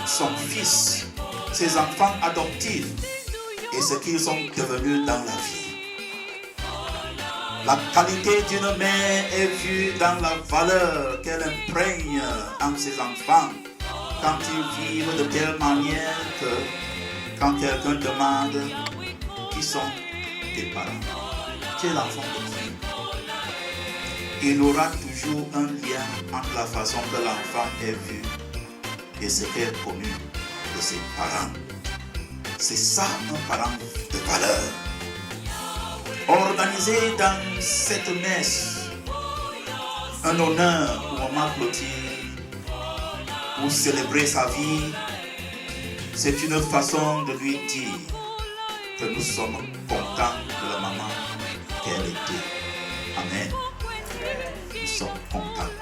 son fils, ses enfants adoptifs et ce qu'ils sont devenus dans la vie. La qualité d'une mère est vue dans la valeur qu'elle imprègne en ses enfants quand ils vivent de telle manière que quand quelqu'un demande qui sont tes parents, tu es l'enfant de qui? Il aura toujours un lien entre la façon que l'enfant est vu et ce qu'est connu de ses parents. C'est ça un parent de valeur. Organiser dans cette messe un honneur pour Maman Clotilde, pour célébrer sa vie, c'est une façon de lui dire que nous sommes contents de la maman qu'elle était. Amen. Nous sommes contents.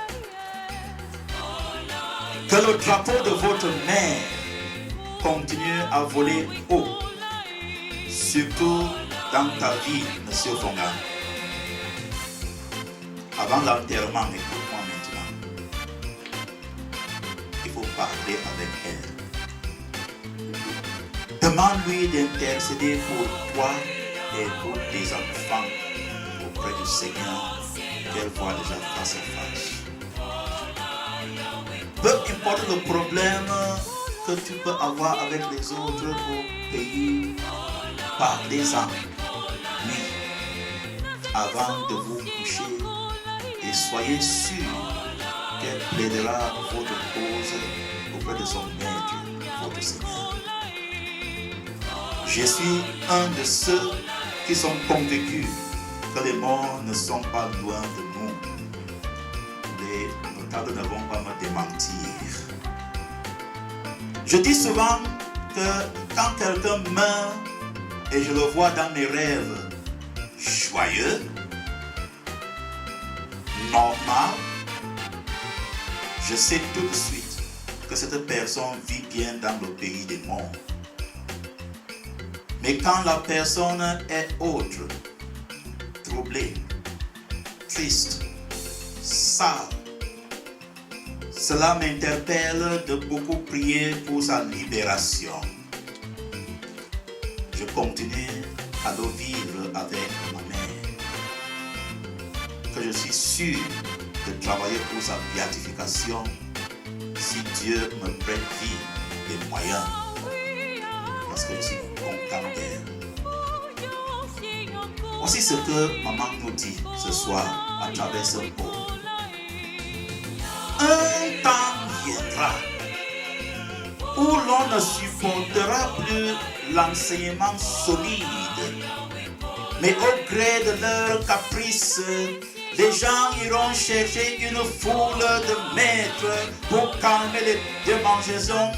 Que le drapeau de votre mère continue à voler haut, surtout dans ta vie, Monsieur Fonga. Avant l'enterrement, écoute-moi maintenant. Il faut parler avec elle. Demande-lui d'intercéder pour toi et pour tes enfants auprès du Seigneur qu'elle voit déjà face à face. Peu importe le problème que tu peux avoir avec les autres au pays, parlez-en. Oui, avant de vous coucher, et soyez sûr qu'elle plaidera votre cause auprès de son maître, votre Seigneur. Je suis un de ceux qui sont convaincus que les morts ne sont pas loin de nous. Les notables ne vont pas me démentir. Je dis souvent que quand quelqu'un meurt et je le vois dans mes rêves joyeux, normal, je sais tout de suite que cette personne vit bien dans le pays des morts. Mais quand la personne est autre, troublée, triste, sale, cela m'interpelle de beaucoup prier pour sa libération. Je continue à le vivre avec ma mère, que je suis sûr de travailler pour sa béatification si Dieu me prête vie et moyens, parce que je suis content d'elle. Voici ce que maman nous dit ce soir à travers ce mot. Un temps viendra où l'on ne supportera plus l'enseignement solide, mais au gré de leurs caprices, les gens iront chercher une foule de maîtres pour calmer les démangeaisons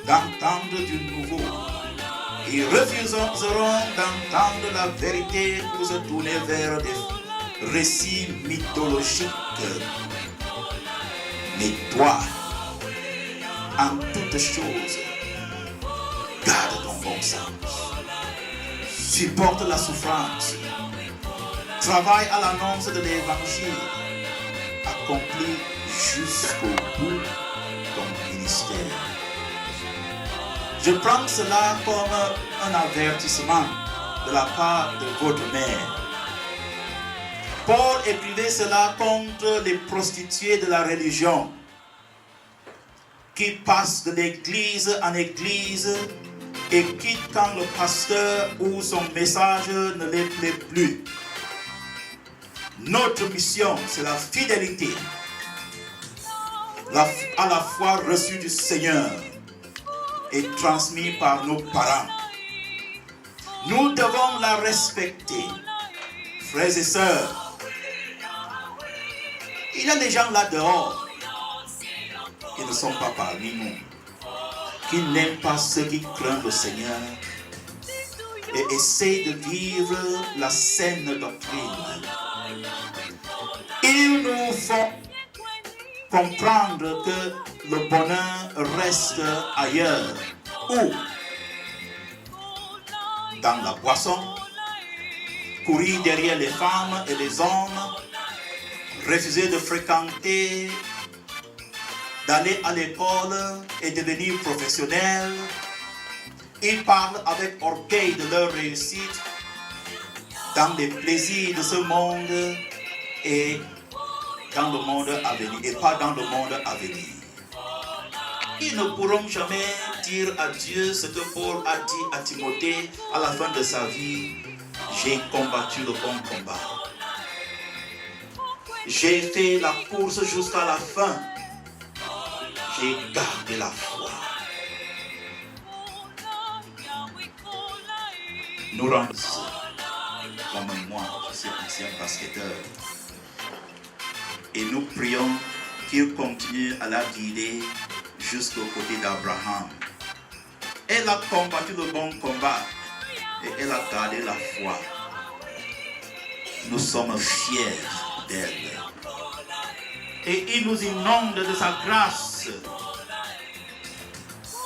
d'entendre du nouveau. Ils refuseront d'entendre la vérité pour se tourner vers des récits mythologiques. Mais toi, en toutes choses, garde ton bon sens. Supporte la souffrance. Travaille à l'annonce de l'évangile. Accomplis jusqu'au bout ton ministère. Je prends cela comme un avertissement de la part de votre mère. Paul écrivait cela contre les prostituées de la religion qui passent de l'église en église et quittent quand le pasteur ou son message ne les plaît plus. Notre mission, c'est la fidélité à la foi reçue du Seigneur et transmise par nos parents. Nous devons la respecter. Frères et sœurs, il y a des gens là dehors qui ne sont pas parmi nous, qui n'aiment pas ceux qui craignent le Seigneur et essaient de vivre la saine doctrine. Ils nous font comprendre que le bonheur reste ailleurs. Où? Dans la boisson, courir derrière les femmes et les hommes, refuser de fréquenter d'aller à l'école et devenir professionnels. Ils parlent avec orgueil de leur réussite dans les plaisirs de ce monde et dans le monde à venir, et pas dans le monde à venir. Ils ne pourront jamais dire à Dieu ce que Paul a dit à Timothée à la fin de sa vie. J'ai combattu le bon combat. J'ai fait la course jusqu'à la fin. J'ai gardé la foi. Nous rendons comme moi, je suis ancien basketteur. Et nous prions qu'il continue à la guider jusqu'au côté d'Abraham. Elle a combattu le bon combat et elle a gardé la foi. Nous sommes fiers d'elle. Et il nous inonde de sa grâce.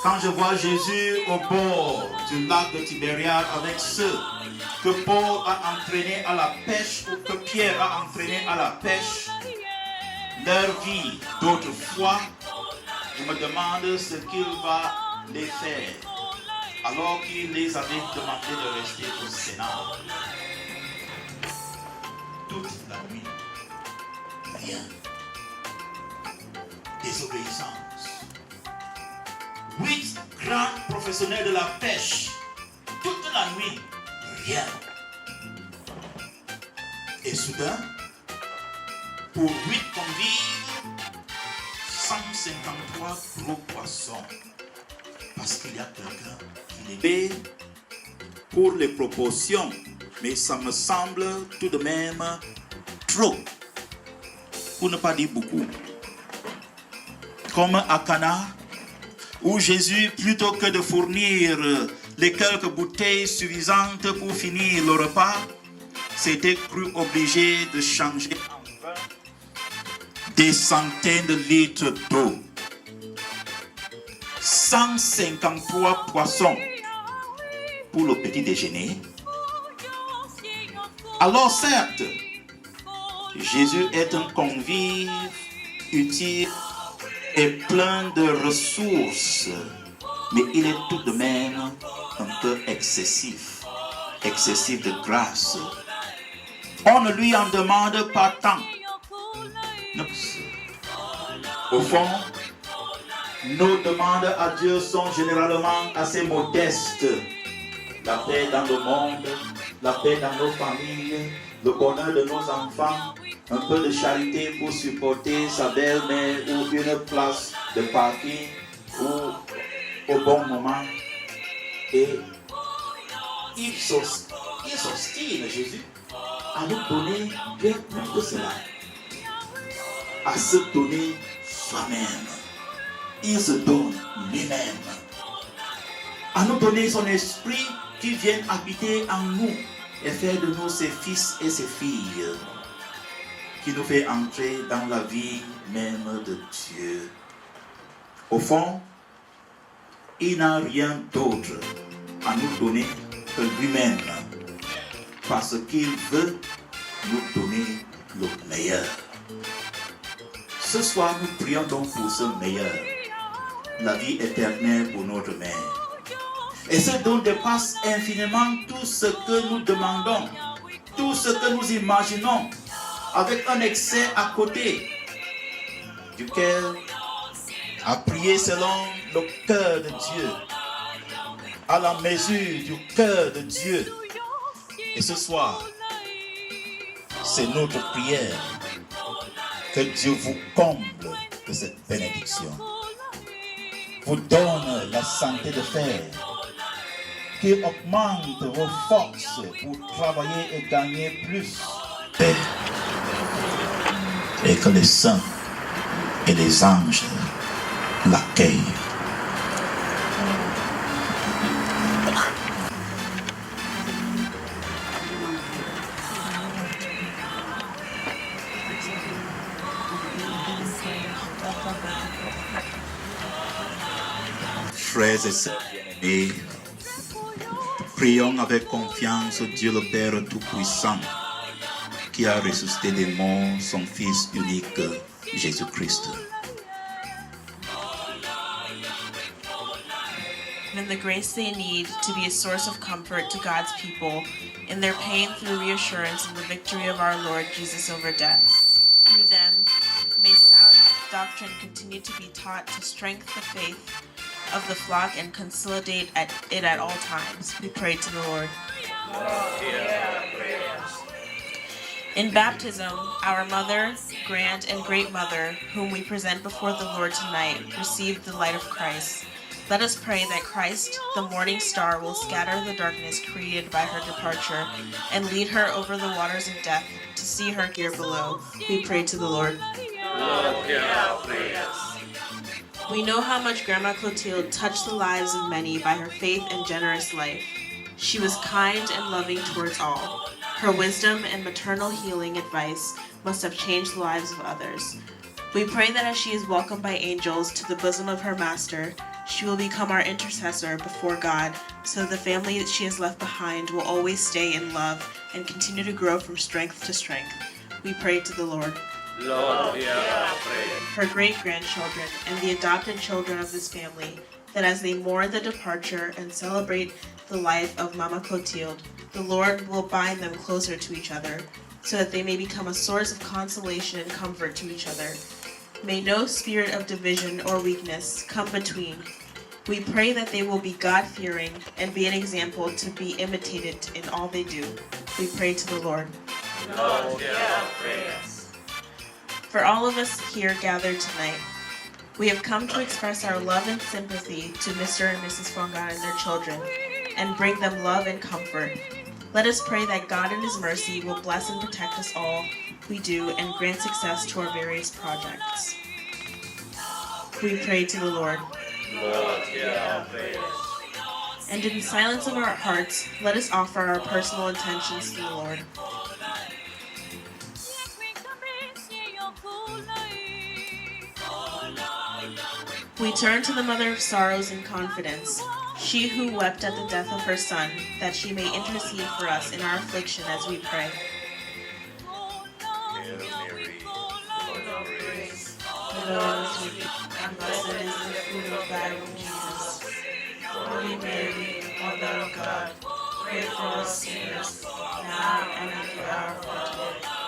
Quand je vois Jésus au bord du lac de Tibériade avec ceux que Paul a entraînés à la pêche ou que Pierre a entraînés à la pêche, leur vie d'autrefois, je me demande ce qu'il va les faire alors qu'il les avait demandé de rester au Sénat. Toute la nuit, rien. Désobéissance. 8 grands professionnels de la pêche, toute la nuit, rien. Et soudain, pour 8 convives, 153 gros poissons. Parce qu'il y a quelqu'un qui les paie pour les proportions. Mais ça me semble tout de même trop. Pour ne pas dire beaucoup. Comme à Cana, où Jésus, plutôt que de fournir les quelques bouteilles suffisantes pour finir le repas, s'était cru obligé de changer en vin des centaines de litres d'eau. 153 poissons pour le petit déjeuner. Alors certes, Jésus est un convive utile et plein de ressources, mais il est tout de même un peu excessif de grâce. On ne lui en demande pas tant. Au fond, nos demandes à Dieu sont généralement assez modestes. La paix dans le monde, la paix dans nos familles, le bonheur de nos enfants, un peu de charité pour supporter sa belle-mère ou une place de parking ou au bon moment. Et il s'obstine, Jésus, à nous donner bien plus que cela, à se donner soi-même. Il se donne lui-même, à nous donner son esprit qui vient habiter en nous et faire de nous ses fils et ses filles, qui nous fait entrer dans la vie même de Dieu. Au fond, il n'a rien d'autre à nous donner que lui-même, parce qu'il veut nous donner le meilleur. Ce soir, nous prions donc pour ce meilleur, la vie éternelle pour notre mère. Et ce dont dépasse infiniment tout ce que nous demandons, tout ce que nous imaginons, avec un excès à côté, duquel à prier selon le cœur de Dieu, à la mesure du cœur de Dieu. Et ce soir, c'est notre prière que Dieu vous comble de cette bénédiction, vous donne la santé de fer, qu'il augmente vos forces pour travailler et gagner plus, et que les saints et les anges l'accueillent. Frères et sœurs bien-aimés, prions avec confiance Dieu le Père Tout-Puissant, qui a ressuscité des morts son Fils unique, Jésus-Christ. and the grace they need to be a source of comfort to God's people in their pain through reassurance in the victory of our Lord Jesus over death. Through them, may sound doctrine continue to be taught to strengthen the faith of the flock and consolidate it at all times. We pray to the Lord. In baptism, our mother, grand, and great mother, whom we present before the Lord tonight, received the light of Christ. Let us pray that Christ, the morning star, will scatter the darkness created by her departure and lead her over the waters of death to see her here below. We pray to the Lord. Lord, hear our prayers. We know how much Grandma Clotilde touched the lives of many by her faith and generous life. She was kind and loving towards all. Her wisdom and maternal healing advice must have changed the lives of others. We pray that as she is welcomed by angels to the bosom of her Master, she will become our intercessor before God, so the family that she has left behind will always stay in love and continue to grow from strength to strength. We pray to the Lord. Lord, hear our prayers. Her great-grandchildren and the adopted children of this family, that as they mourn the departure and celebrate the life of Mama Clotilde, the Lord will bind them closer to each other, so that they may become a source of consolation and comfort to each other. May no spirit of division or weakness come between. We pray that they will be God-fearing and be an example to be imitated in all they do. We pray to the Lord. Lord, hear our prayers. For all of us here gathered tonight, we have come to express our love and sympathy to Mr. and Mrs. Fongan and their children, and bring them love and comfort. Let us pray that God in His mercy will bless and protect us all we do and grant success to our various projects. We pray to the Lord. Lord, hear our prayers. And in the silence of our hearts, let us offer our personal intentions to the Lord. We turn to the Mother of Sorrows in confidence, she who wept at the death of her Son, that she may intercede for us in our affliction as we pray. Hail Mary, full of grace. The Lord is with thee, and blessed is the fruit of thy womb, Jesus. Holy Mary, Mother of God, pray for us sinners, now and at the hour of our death.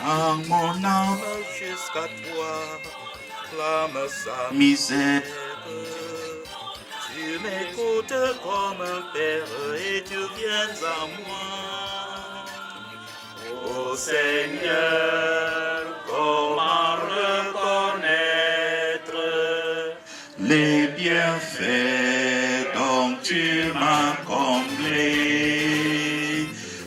Quand mon âme Jusqu'à toi, clame sa misère, Tu m'écoutes comme un père et tu viens à moi. Ô Seigneur, comment reconnaître les bienfaits dont tu m'as comblé.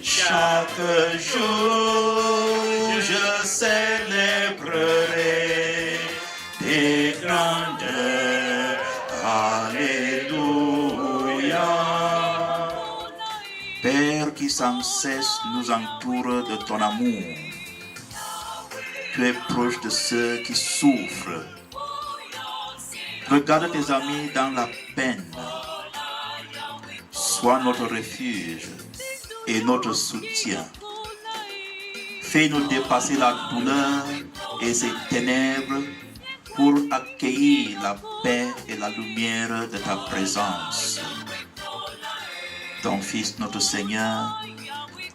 Chaque jour, je célébrerai tes grandeurs. Alléluia. Père qui sans cesse nous entoure de ton amour, tu es proche de ceux qui souffrent. Regarde tes amis dans la peine. Sois notre refuge et notre soutien. Fais-nous dépasser la douleur et ses ténèbres pour accueillir la paix et la lumière de ta présence. Ton Fils, notre Seigneur,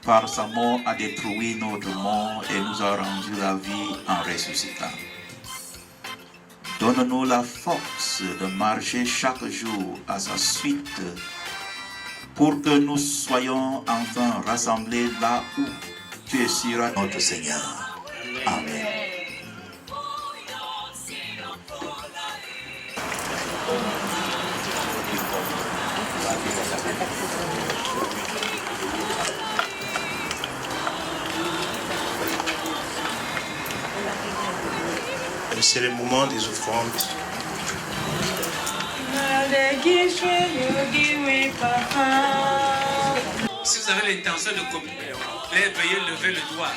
par sa mort a détruit notre mort et nous a rendu la vie en ressuscitant. Donne-nous la force de marcher chaque jour à sa suite pour que nous soyons enfin rassemblés là où tu seras notre Seigneur. Amen. C'est le moment des offrandes. Si vous avez l'intention de communier, veuillez lever le doigt.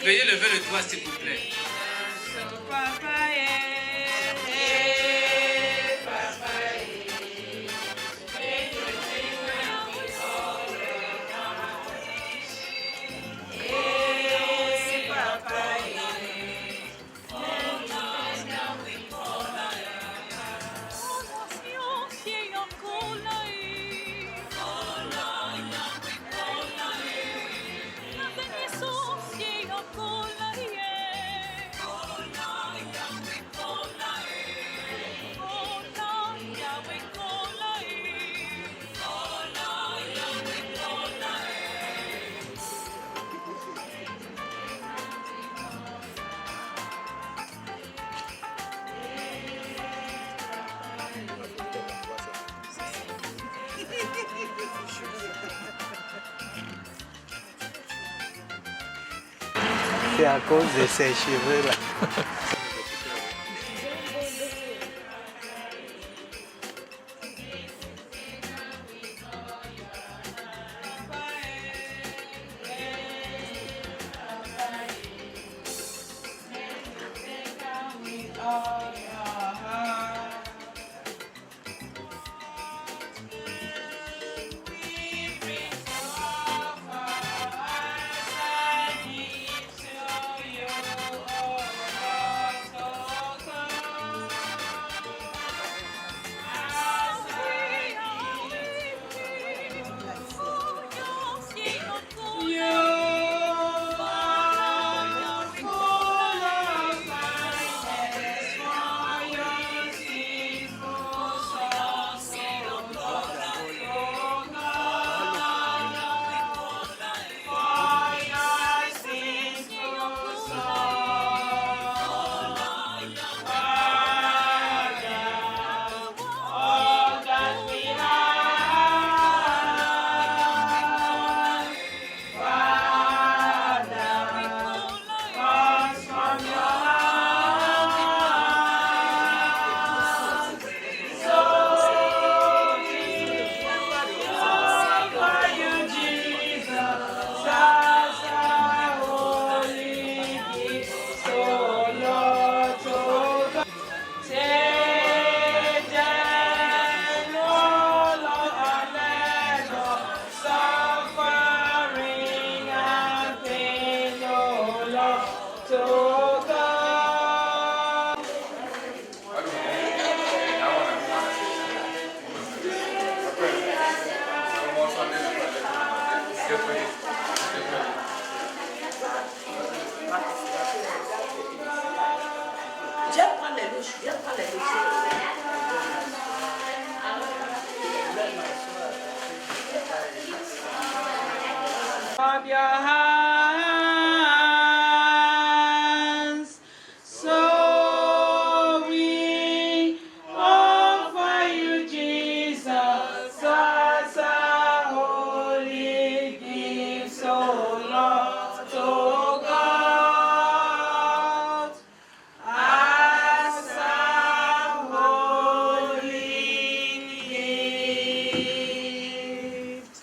Veuillez lever le doigt, s'il vous plaît. C'est à cause de ses cheveux là. Of your hands, so we offer you, Jesus, as a holy gift, so Lord, to God, as a holy gift.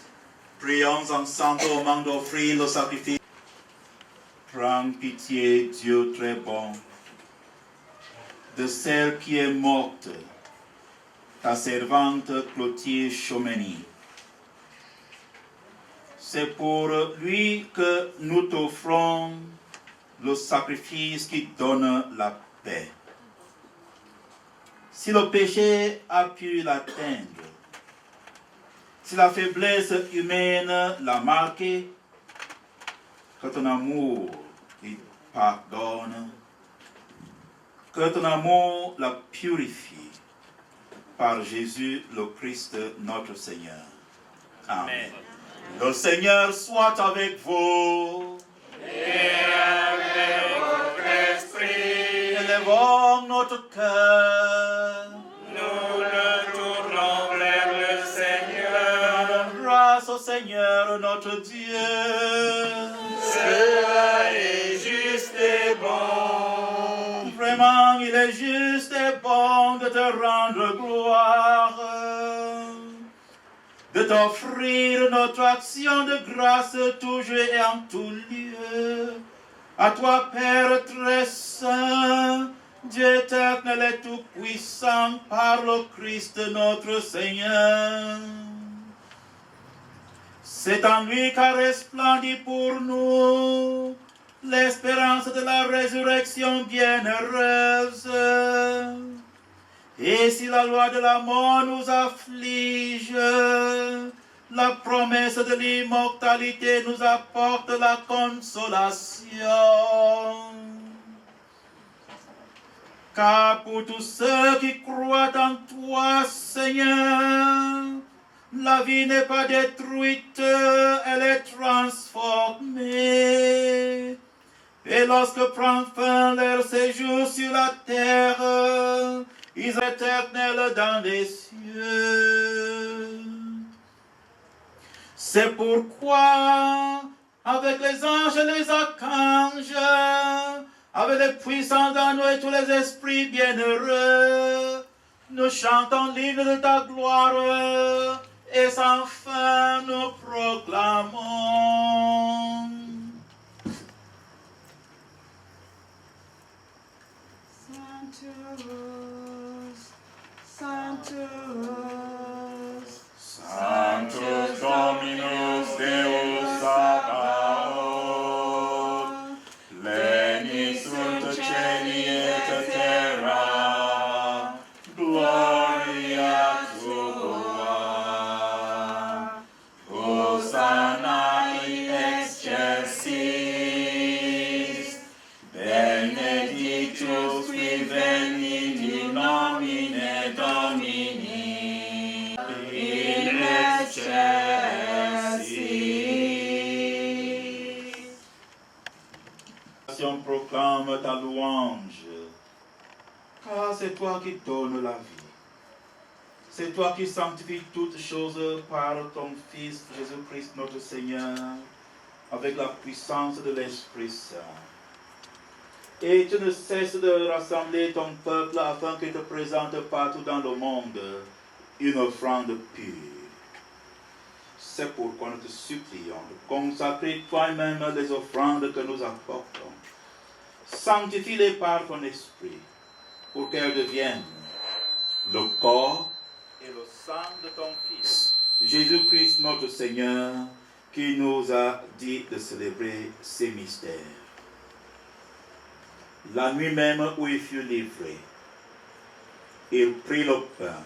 Prions ensemble au moment d'offrir le sacrifice. Prends pitié, Dieu très bon, de celle qui est morte, ta servante Clotilde Chomeny. C'est pour lui que nous t'offrons le sacrifice qui donne la paix. Si le péché a pu l'atteindre, si la faiblesse humaine l'a marqué, que ton amour lui pardonne, que ton amour la purifie par Jésus le Christ notre Seigneur. Amen. Le Seigneur soit avec vous. Et avec votre esprit, Élevons notre cœur. nous le tournons vers le Seigneur. Rendons grâce au Seigneur notre Dieu. Cela est juste et bon. Vraiment, il est juste et bon de te rendre gloire, de t'offrir notre action de grâce toujours et en tout lieu. À toi, Père très saint, Dieu éternel et tout-puissant, par le Christ notre Seigneur. C'est en lui qu'a resplendi pour nous l'espérance de la résurrection bienheureuse. Et si la loi de la mort nous afflige, la promesse de l'immortalité nous apporte la consolation. Car pour tous ceux qui croient en toi, Seigneur, la vie n'est pas détruite, elle est transformée. Et lorsque prend fin leur séjour sur la terre, ils sont éternels dans les cieux. C'est pourquoi, avec les anges et les archanges, avec les puissants anneaux et tous les esprits bienheureux, nous chantons l'hymne de ta gloire, et sans fin nous proclamons. Sanctus, Sanctus Dominus Deus Sabaoth, pleni sunt celi et terra, gloria tua. Hosanna in excelsis, benedictus qui venit in nomine Domini, in excelsis. Proclame ta louange, car c'est toi qui donnes la vie. C'est toi qui sanctifies toutes choses par ton Fils Jésus-Christ notre Seigneur, avec la puissance de l'Esprit Saint. Et tu ne cesses de rassembler ton peuple afin qu'il te présente partout dans le monde une offrande pure. C'est pourquoi nous te supplions de consacrer toi-même les offrandes que nous apportons. Sanctifie-les par ton esprit, pour qu'elles deviennent le corps et le sang de ton Fils, Jésus-Christ notre Seigneur, qui nous a dit de célébrer ces mystères. La nuit même où il fut livré, il prit le pain.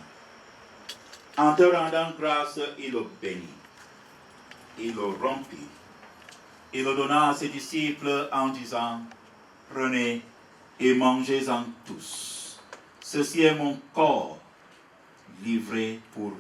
En te rendant grâce, il le bénit. Il le rompit. Il le donna à ses disciples en disant, « Prenez et mangez-en tous. Ceci est mon corps livré pour vous. »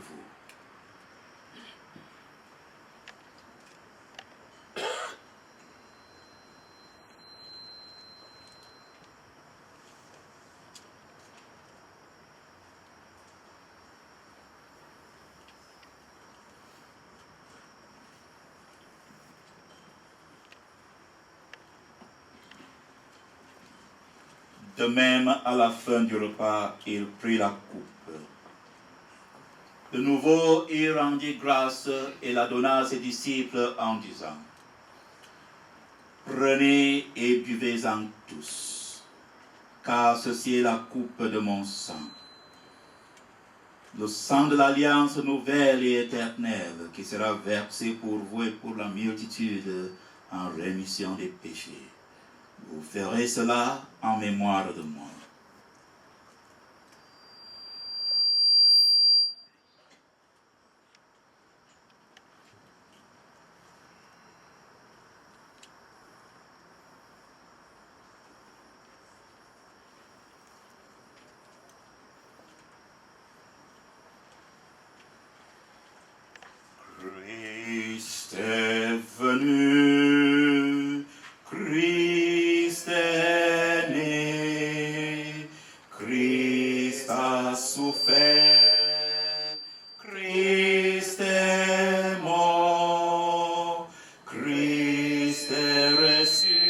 De même, à la fin du repas, il prit la coupe. De nouveau, il rendit grâce et la donna à ses disciples en disant, « Prenez et buvez-en tous, car ceci est la coupe de mon sang, le sang de l'alliance nouvelle et éternelle qui sera versé pour vous et pour la multitude en rémission des péchés. Vous ferez cela en mémoire de moi. » Christ est venu, Christ est né, Christ a souffert, Christ est mort, Christ est ressuscité,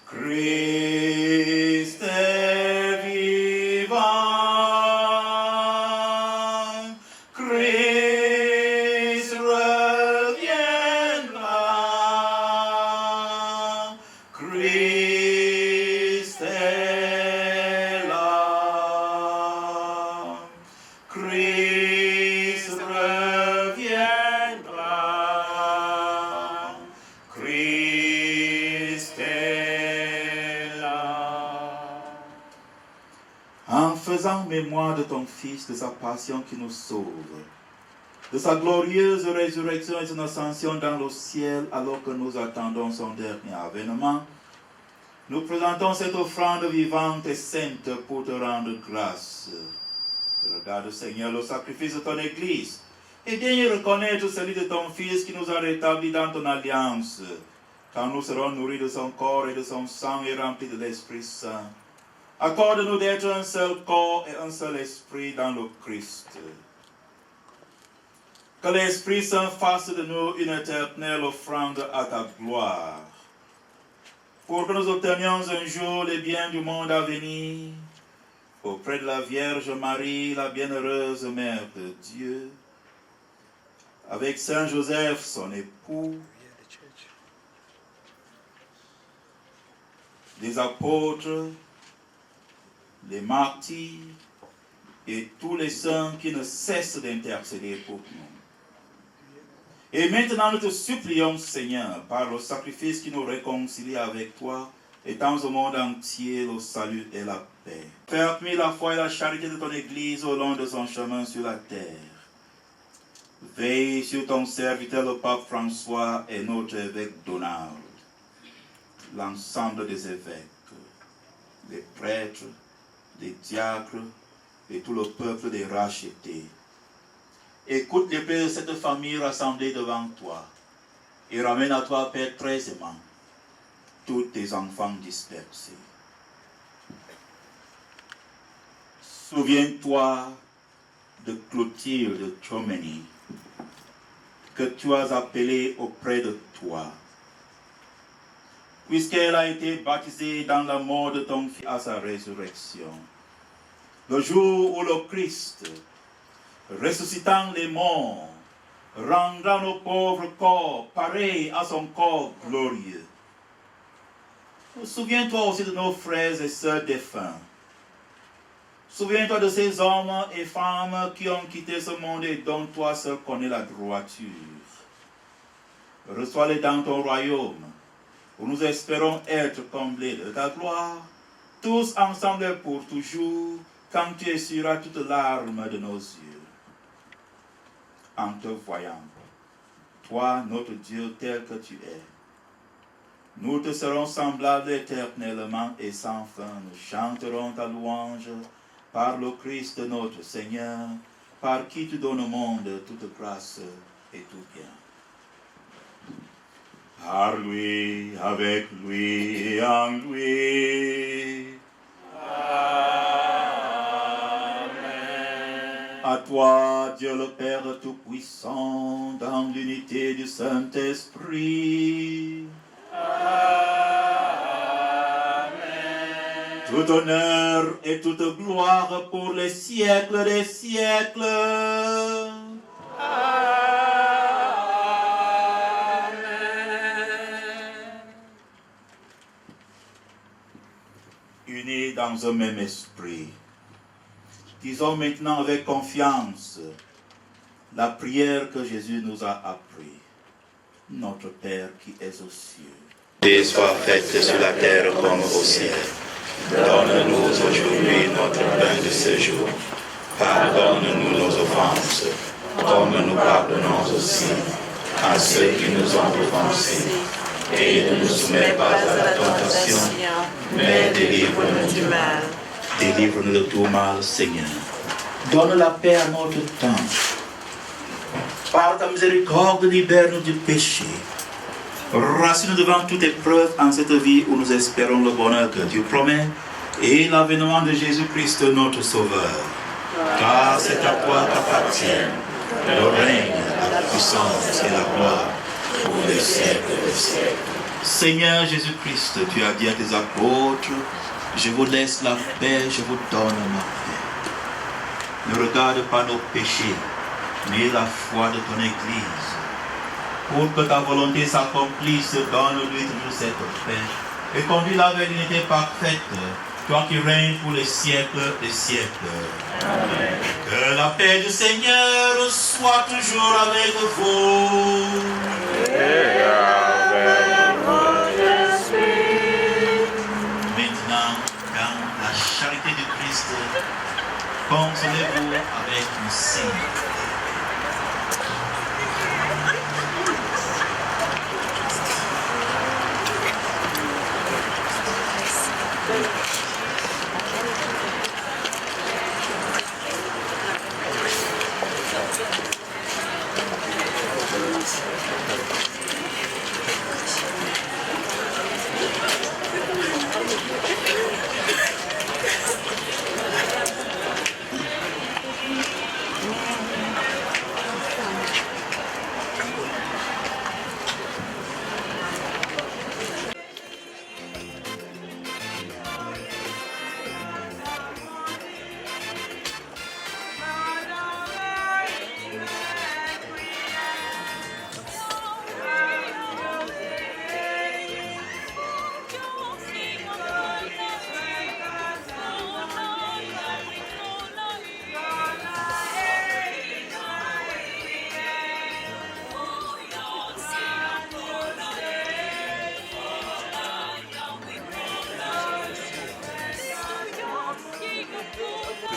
Christ est vivant. Christ reviendra, Christ est là, Christ reviendra, Christ est là. En faisant mémoire de ton Fils, de sa passion qui nous sauve, de sa glorieuse résurrection et son ascension dans le ciel, alors que nous attendons son dernier avènement, nous présentons cette offrande vivante et sainte pour te rendre grâce. Regarde, Seigneur, le sacrifice de ton Église, et daigne reconnaître celui de ton Fils qui nous a rétablis dans ton alliance, quand nous serons nourris de son corps et de son sang et remplis de l'Esprit Saint. Accorde-nous d'être un seul corps et un seul esprit dans le Christ. Que l'Esprit Saint fasse de nous une éternelle offrande à ta gloire, pour que nous obtenions un jour les biens du monde à venir, auprès de la Vierge Marie, la bienheureuse Mère de Dieu, avec Saint Joseph, son époux, les apôtres, les martyrs et tous les saints qui ne cessent d'intercéder pour nous. Et maintenant, nous te supplions, Seigneur, par le sacrifice qui nous réconcilie avec toi, étends au monde entier le salut et la paix. Permets la foi et la charité de ton Église au long de son chemin sur la terre. Veille sur ton serviteur, le pape François, et notre évêque Donald, l'ensemble des évêques, les prêtres, les diacres et tout le peuple des rachetés. Écoute les plaies de cette famille rassemblée devant toi et ramène à toi, Père, très aimant, tous tes enfants dispersés. Souviens-toi de Clotilde Chomeny, que tu as appelée auprès de toi, puisqu'elle a été baptisée dans la mort de ton Fils à sa résurrection. Le jour où le Christ, ressuscitant les morts, rendra nos pauvres corps pareils à son corps glorieux. Souviens-toi aussi de nos frères et sœurs défunts. Souviens-toi de ces hommes et femmes qui ont quitté ce monde et dont toi seul connais la droiture. Reçois-les dans ton royaume, où nous espérons être comblés de ta gloire, tous ensemble pour toujours, quand tu essuieras toute larme de nos yeux. En te voyant, toi, notre Dieu, tel que tu es, nous te serons semblables éternellement et sans fin. Nous chanterons ta louange par le Christ notre Seigneur, par qui tu donnes au monde toute grâce et tout bien. Par lui, avec lui et en lui. À toi, Dieu le Père Tout-Puissant, dans l'unité du Saint-Esprit. Amen. Tout honneur et toute gloire pour les siècles des siècles. Amen. Unis dans un même esprit, disons maintenant avec confiance la prière que Jésus nous a appris. Notre Père qui es aux cieux, Tes soit faite sur la terre comme au ciel. Donne-nous aujourd'hui notre pain de ce jour. Pardonne-nous nos offenses, comme nous pardonnons aussi à ceux qui nous ont offensés. Et ne nous soumets pas à la tentation, mais délivre-nous du mal. délivre-nous de tout mal, Seigneur. Donne la paix à notre temps. Par ta miséricorde, libère-nous du péché. Rassure-nous devant toute épreuve en cette vie où nous espérons le bonheur que Dieu promet et l'avènement de Jésus-Christ, notre Sauveur. Car c'est à toi qu'appartiennent le règne, la puissance et la gloire pour les siècles des siècles. Seigneur Jésus-Christ, tu as dit à tes apôtres, je vous laisse la paix, je vous donne ma paix. Ne regarde pas nos péchés, mais la foi de ton Église. Pour que ta volonté s'accomplisse, donne-lui toujours cette paix et conduis-la vers l'unité parfaite, toi qui règnes pour les siècles des siècles. Amen. Que la paix du Seigneur soit toujours avec vous. Et avec votre esprit. Maintenant, dans la charité du Christ, consolez-vous avec un signe.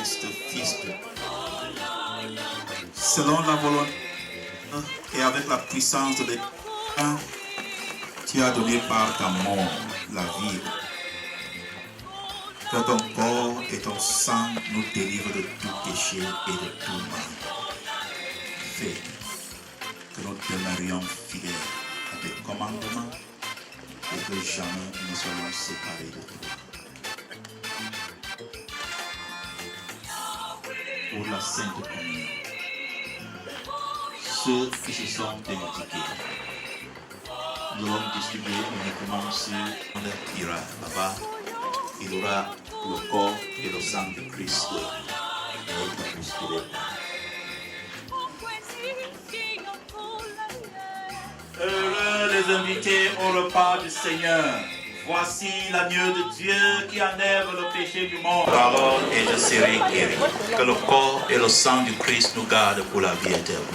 Christ, Fils de Dieu. Selon la volonté et avec la puissance de l'État, tu as donné par ta mort la vie. Que ton corps et ton sang nous délivrent de tout péché et de tout mal. Fais que nous demeurions fidèles à tes commandements et que jamais nous ne soyons séparés de toi. Pour la Sainte Communion, ceux qui se sont indiqués, nous allons distribuer uniquement sur le ira là-bas. Il aura le corps et le sang de Christ et la bousculée. Heureux les invités au repas du Seigneur. Voici l'agneau de Dieu qui enlève le péché du monde. Parole et je serai guéri. Que le corps et le sang du Christ nous gardent pour la vie éternelle.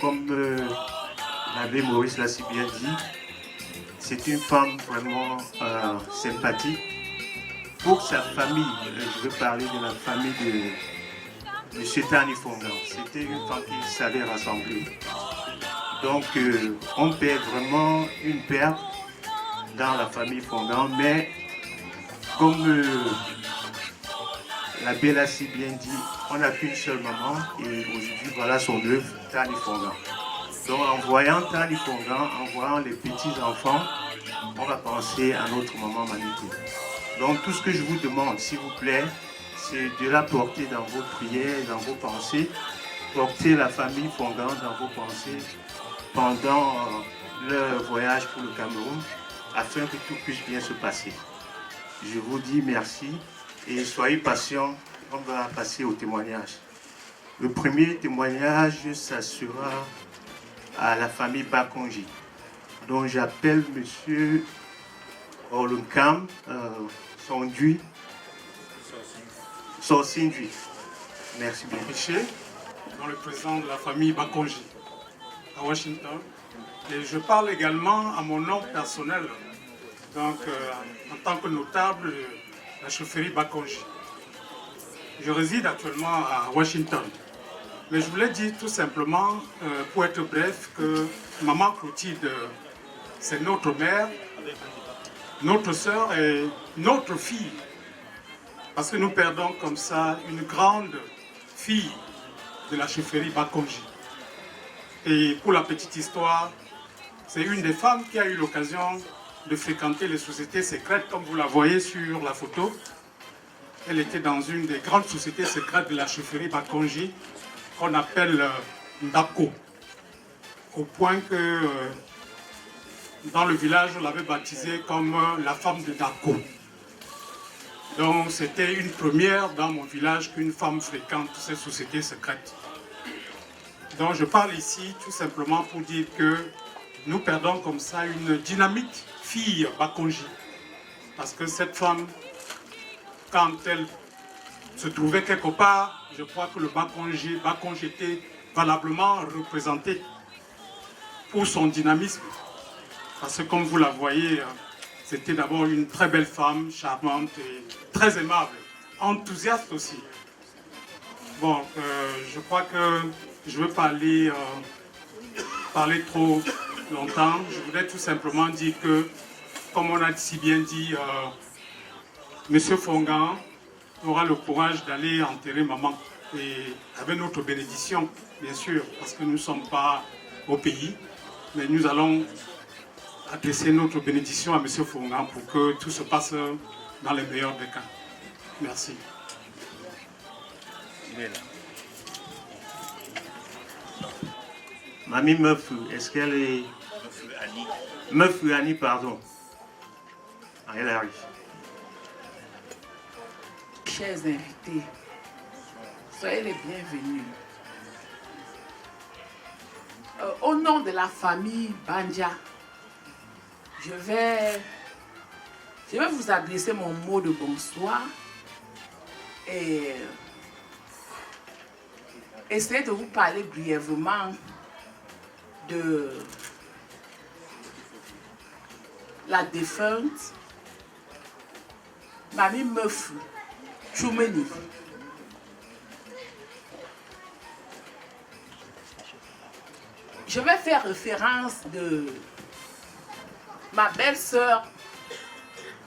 Comme l'abbé Maurice l'a si bien dit, c'est une femme vraiment sympathique. Pour sa famille, je veux parler de la famille de M. Tani Fongan. C'était une femme qui savait rassembler. Donc on perd vraiment une perte dans la famille Fongan, mais comme l'abbé l'a si bien dit, on n'a qu'une seule maman et aujourd'hui voilà son œuvre, Tani Fongan. Donc en voyant Tani Fongan, en voyant les petits-enfants, on va penser à notre maman Manité. Donc tout ce que je vous demande, s'il vous plaît, c'est de la porter dans vos prières, dans vos pensées. Porter la famille Fongan dans vos pensées pendant leur voyage pour le Cameroun, afin que tout puisse bien se passer. Je vous dis merci et soyez patients, on va passer au témoignage. Le premier témoignage, ça sera à la famille Bakonji, dont j'appelle M. Olunkam Sondui. Sorsindui. Merci bien. Michel, dans le président de la famille Bakonji à Washington. Et je parle également à mon nom personnel, donc en tant que notable de la chaufferie Bakonji. Je réside actuellement à Washington. Mais je voulais dire tout simplement, pour être bref, que maman Clotilde, c'est notre mère, notre sœur et notre fille. Parce que nous perdons comme ça une grande fille de la chaufferie Bakonji. Et pour la petite histoire, c'est une des femmes qui a eu l'occasion de fréquenter les sociétés secrètes, comme vous la voyez sur la photo. Elle était dans une des grandes sociétés secrètes de la chaufferie Bakonji, qu'on appelle Ndako. Au point que dans le village, on l'avait baptisée comme la femme de Dako. Donc c'était une première dans mon village qu'une femme fréquente ces sociétés secrètes. Donc je parle ici tout simplement pour dire que nous perdons comme ça une dynamique fille Bakonji. Parce que cette femme, quand elle se trouvait quelque part, je crois que le Bakonji était valablement représenté pour son dynamisme. Parce que comme vous la voyez, c'était d'abord une très belle femme, charmante et très aimable, enthousiaste aussi. Bon, je crois que je ne veux pas parler trop longtemps. Je voudrais tout simplement dire que, comme on a si bien dit, M. Fongan aura le courage d'aller enterrer maman. Et avec notre bénédiction, bien sûr, parce que nous ne sommes pas au pays, mais nous allons adresser notre bénédiction à M. Fongan pour que tout se passe dans les meilleurs des cas. Merci. Mamie Meufou, est-ce qu'elle est... Meufou Annie, pardon. Ah, elle arrive. Chers invités, soyez les bienvenus. Au nom de la famille Banja, je vais vous adresser mon mot de bonsoir et essayer de vous parler brièvement de la défunte Mamie Meufou Choumeni. Je vais faire référence de ma belle-sœur,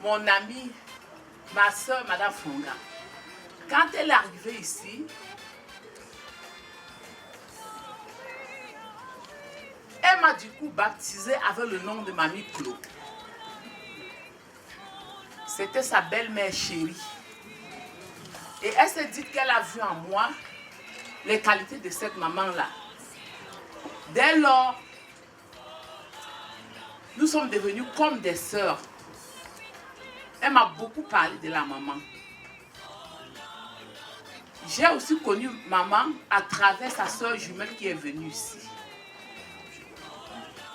mon amie, ma sœur, Madame Fonga. Quand elle est arrivée ici, elle m'a du coup baptisée avec le nom de Mamie Claude. C'était sa belle-mère chérie. Et elle s'est dit qu'elle a vu en moi les qualités de cette maman-là. Dès lors, nous sommes devenus comme des sœurs. Elle m'a beaucoup parlé de la maman. J'ai aussi connu maman à travers sa sœur jumelle qui est venue ici.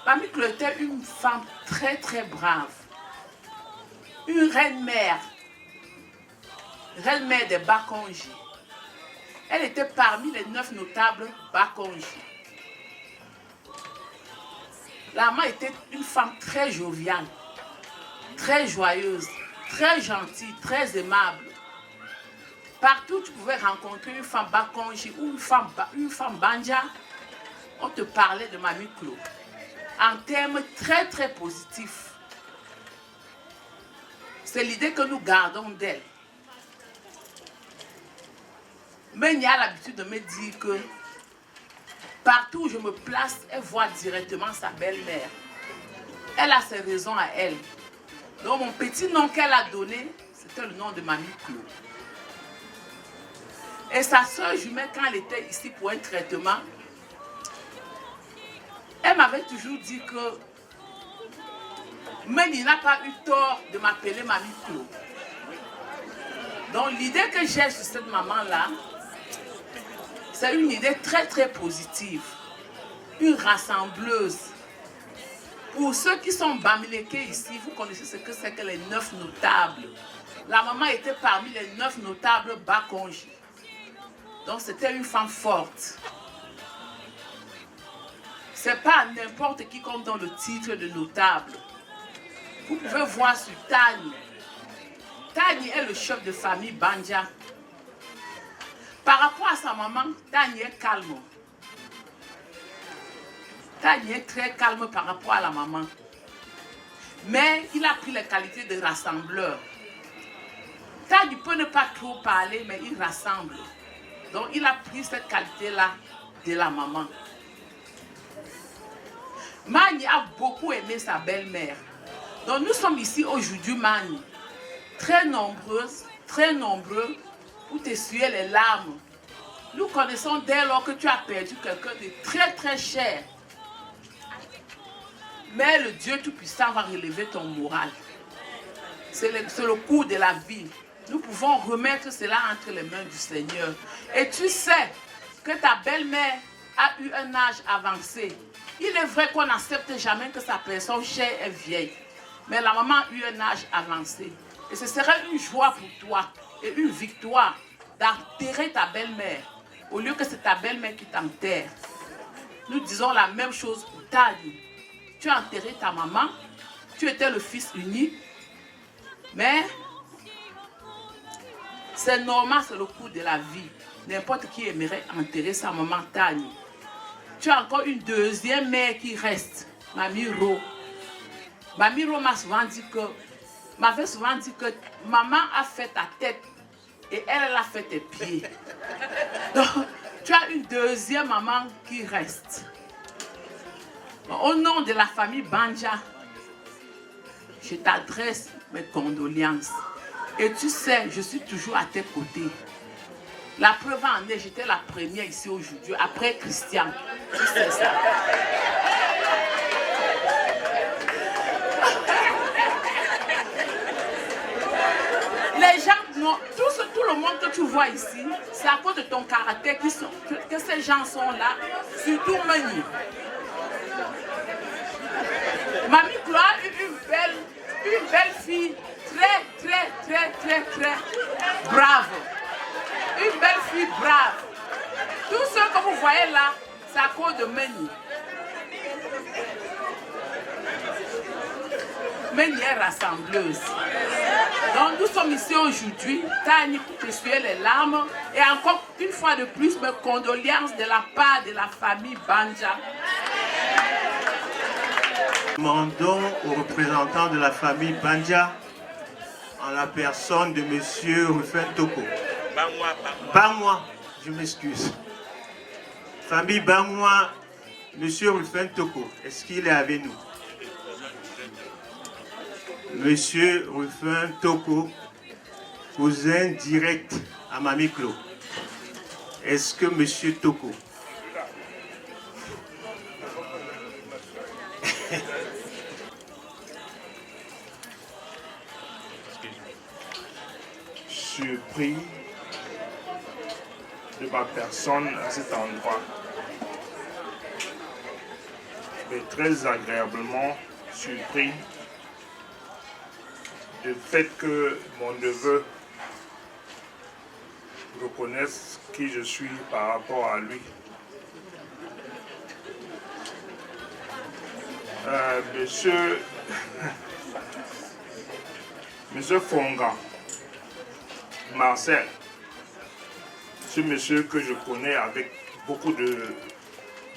Mamie Claude était une femme très très brave. Une reine-mère des Bakonji. Elle était parmi les 9 notables Bakonji. La maman était une femme très joviale, très joyeuse, très gentille, très aimable. Partout où tu pouvais rencontrer une femme Bakonji ou une femme Banja, on te parlait de Mamie Claude en termes très très positifs. C'est l'idée que nous gardons d'elle. Mais il y a l'habitude de me dire que partout où je me place, elle voit directement sa belle-mère. Elle a ses raisons à elle. Donc mon petit nom qu'elle a donné, c'était le nom de Mamie Claude. Et sa soeur jumelle, quand elle était ici pour un traitement, elle m'avait toujours dit que mais il n'a pas eu tort de m'appeler Mamie Claude. Donc l'idée que j'ai sur cette maman-là, c'est une idée très très positive. Une rassembleuse. Pour ceux qui sont bamilekés ici, vous connaissez ce que c'est que les 9 notables. La maman était parmi les 9 notables Bakonji. Donc c'était une femme forte. C'est pas n'importe qui comme dans le titre de notable. Vous pouvez voir sur Tani. Tani est le chef de famille Banja. Par rapport à sa maman, Tani est calme. Tani est très calme par rapport à la maman. Mais il a pris les qualités de rassembleur. Tani peut ne pas trop parler, mais il rassemble. Donc il a pris cette qualité-là de la maman. Mani a beaucoup aimé sa belle-mère. Donc nous sommes ici aujourd'hui, Mani, très nombreuses, très nombreux, pour t'essuyer les larmes. Nous connaissons dès lors que tu as perdu quelqu'un de très très cher. Mais le Dieu Tout-Puissant va relever ton moral. C'est le cours de la vie. Nous pouvons remettre cela entre les mains du Seigneur. Et tu sais que ta belle-mère a eu un âge avancé. Il est vrai qu'on n'accepte jamais que sa personne chère est vieille. Mais la maman a eu un âge avancé. Et ce serait une joie pour toi et une victoire d'enterrer ta belle-mère au lieu que c'est ta belle-mère qui t'enterre. Nous disons la même chose pour Tani. Tu as enterré ta maman, tu étais le fils unique, mais c'est normal, c'est le cours de la vie. N'importe qui aimerait enterrer sa maman Tani. Tu as encore une deuxième mère qui reste, Mamie Ro. Mamie Ro m'avait souvent dit que maman a fait ta tête et elle a fait tes pieds. Donc, tu as une deuxième maman qui reste. Au nom de la famille Banja, je t'adresse mes condoléances. Et tu sais, je suis toujours à tes côtés. La preuve en est, j'étais la première ici aujourd'hui, après Christian. Tu sais ça. Les gens, non, tout le monde que tu vois ici, c'est à cause de ton caractère que ces gens sont là, surtout Mani. Mamie Chloé a eu une belle fille très brave. Une belle fille brave. Tout ce que vous voyez là, c'est à cause de Mani. Mani est rassembleuse. Donc nous sommes ici aujourd'hui, Tani pour t'essuyer les larmes et encore une fois de plus mes condoléances de la part de la famille Banja. Demandons aux représentants de la famille Banja, en la personne de M. Rufin Toko. Bangwa, je m'excuse. Famille Bangwa, M. Rufin Toko, est-ce qu'il est avec nous? Monsieur Rufin Toko, cousin direct à Mamie Chloé. Est-ce que Monsieur Toko? Surpris de ma personne à cet endroit, mais très agréablement surpris du fait que mon neveu reconnaisse qui je suis par rapport à lui. Monsieur Fonga, Marcel, ce monsieur que je connais avec beaucoup de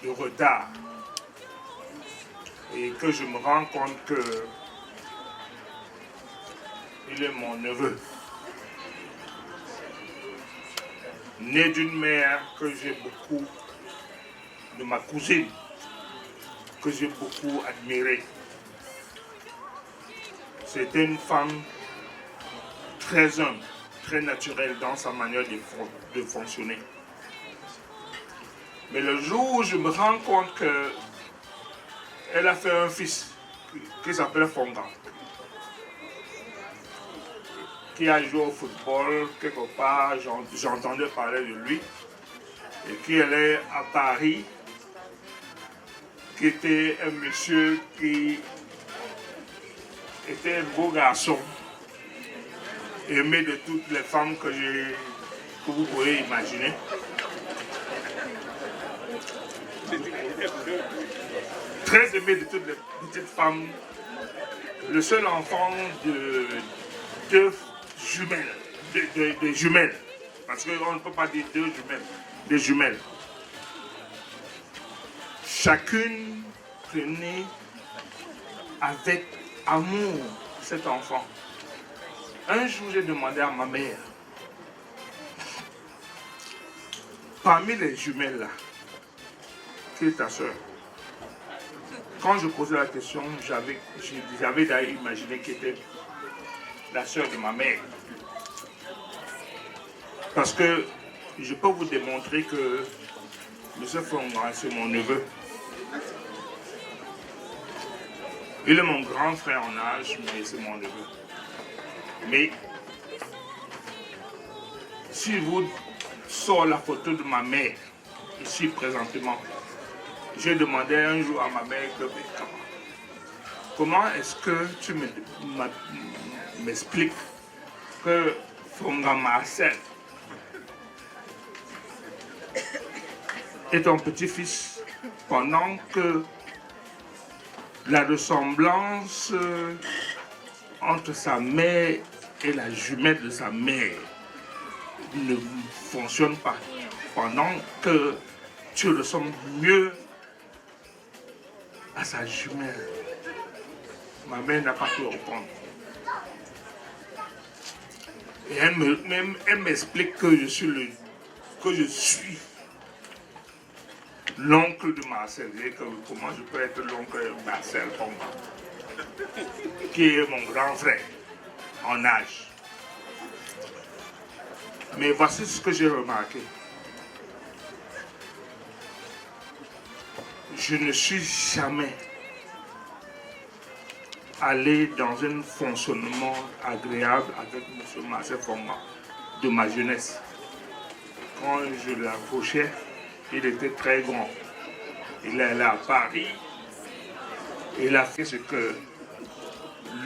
retard et que je me rends compte que il est mon neveu, né d'une mère que j'ai beaucoup, de ma cousine, que j'ai beaucoup admirée. C'était une femme très humble, très naturelle dans sa manière de fonctionner. Mais le jour où je me rends compte qu'elle a fait un fils qui s'appelle Fonga, qui a joué au football, quelque part, j'entendais parler de lui, et qui allait à Paris, qui était un monsieur qui était un beau garçon, aimé de toutes les femmes que vous pouvez imaginer. Très aimé de toutes les petites femmes, le seul enfant de deux jumelles, des jumelles, parce qu'on ne peut pas dire deux jumelles, des jumelles. Chacune prenait avec amour cet enfant. Un jour, j'ai demandé à ma mère, parmi les jumelles là, qui est ta soeur? Quand je posais la question, j'avais d'ailleurs imaginé qu'elle était la soeur de ma mère. Parce que je peux vous démontrer que M. Fonga, c'est mon neveu. Il est mon grand frère en âge, mais c'est mon neveu. Mais si vous sortez la photo de ma mère, ici présentement, j'ai demandé un jour à ma mère comment est-ce que tu m'expliques que Fonga Marcel est ton petit-fils pendant que la ressemblance entre sa mère et la jumelle de sa mère ne fonctionne pas, pendant que tu ressembles mieux à sa jumelle. Ma mère n'a pas pu répondre. Et elle m'explique que je suis l'oncle de Marcel. Et que comment je peux être l'oncle de Marcel qui est mon grand frère en âge. Mais voici ce que j'ai remarqué. Je ne suis jamais allé dans un fonctionnement agréable avec M. Marcel Fonga de ma jeunesse. Quand je l'approchais, il était très grand. Il est allé à Paris. Il a fait ce que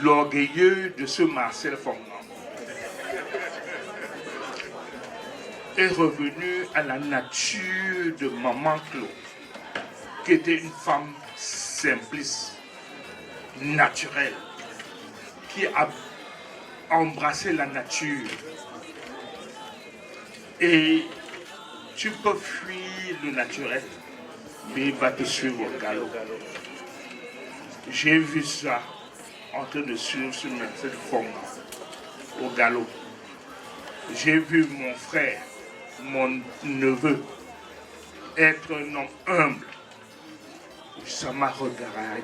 l'orgueilleux de ce Marcel Fonga est revenu à la nature de Maman Claude, qui était une femme simpliste, naturelle, qui a embrassé la nature. Et tu peux fuir le naturel, mais il va te suivre au galop. J'ai vu ça en train de suivre ce Marcel Fonga au galop. J'ai vu mon frère, mon neveu, être un homme humble. Ça m'a regardé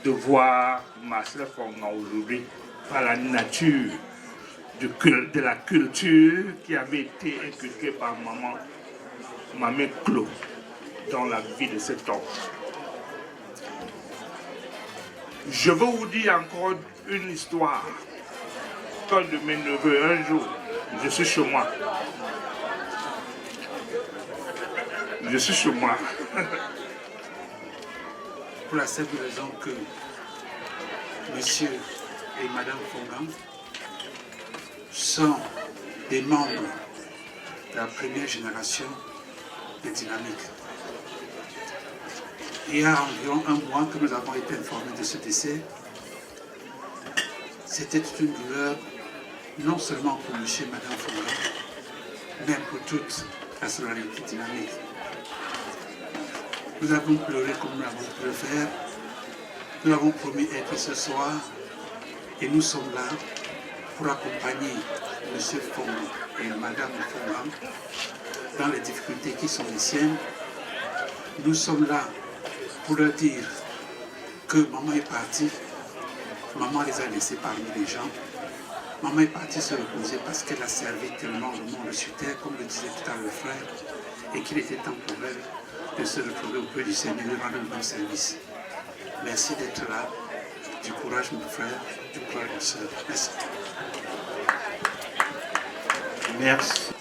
de voir Marcel Fonga aujourd'hui par la nature de la culture qui avait été inculquée par maman Claude dans la vie de cet homme. Je veux vous dire encore une histoire. Quand de mes neveux, un jour, je suis chez moi. Je suis chez moi. Pour la simple raison que monsieur et madame Fonga sont des membres de la première génération de Dynamique. Il y a environ un mois que nous avons été informés de ce décès. C'était une douleur non seulement pour monsieur et madame Fonga, mais pour toute la solidarité Dynamique. Nous avons pleuré comme nous avons pu le faire. Nous avons promis être ce soir et nous sommes là pour accompagner M. Fonga et Mme Fonga dans les difficultés qui sont les siennes. Nous sommes là pour leur dire que maman est partie, maman les a laissés parmi les gens. Maman est partie se reposer parce qu'elle a servi tellement le monde sur terre, comme le disait tout à l'heure le frère, et qu'il était temps pour elle de se retrouver auprès du Seigneur et rendre le bon service. Merci d'être là. Du courage, mon frère. Du courage, ma soeur. Merci. Merci.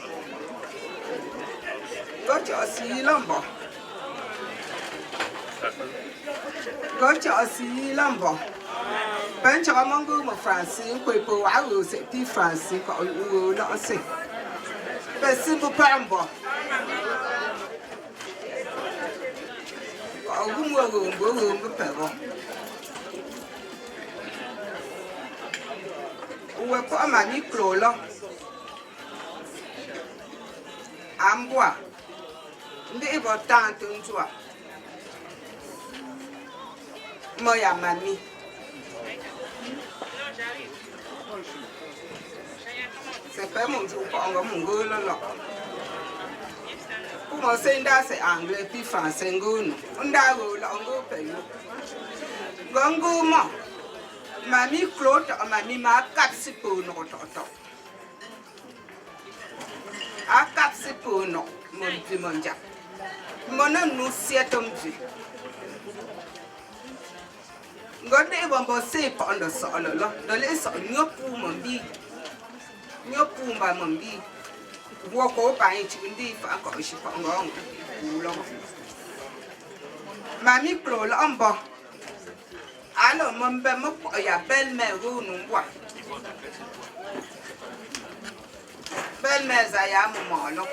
Amboa, ndi bo tanto njua. Moya mami. C'est pas mon jour pour un mon gueule là. Pour moi c'est c'est anglais puis français ngone. On da go là on go paye. Gongo ma. Mami Claude, mami ma kapsi pour no toto. A kapsi pour no mon dimonja. Mon nous sietom du. Ngode bombo se pa ndo so lo lo. Do le so nyopu mombi. Nyopu mba mombi. Wo ko pa yin chi ndi fa ko shi pa ngong. Lo. Mami pro lo ombo. Alo mombe mo ko ya belle-mère ru nu wa. Belle-mère za ya mo lo.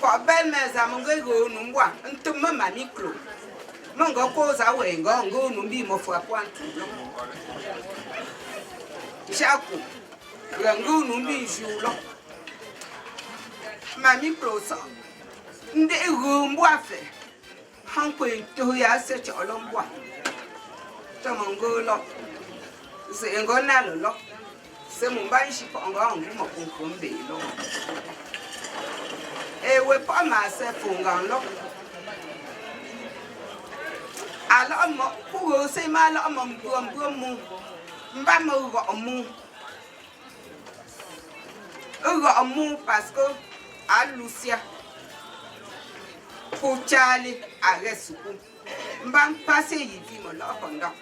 Ko belle-mère za mo ngego nu wa. Ntum mami pro. Mongo koza wengo ngunu mbi mofwa kwantu Jaku ngunu mbi julo Mami prosa Nde rumbu afe Hankwe to ya se cholombwa Tomongolo Se ngona lo Se mumbanshi po ngo ngumo kunkumbe lo Ewe pa ma se fungan lo Alors, pour ces mal, parce que à Lucia, pour Charlie, à Ressouk, m'bam passé y vit mon là pendant.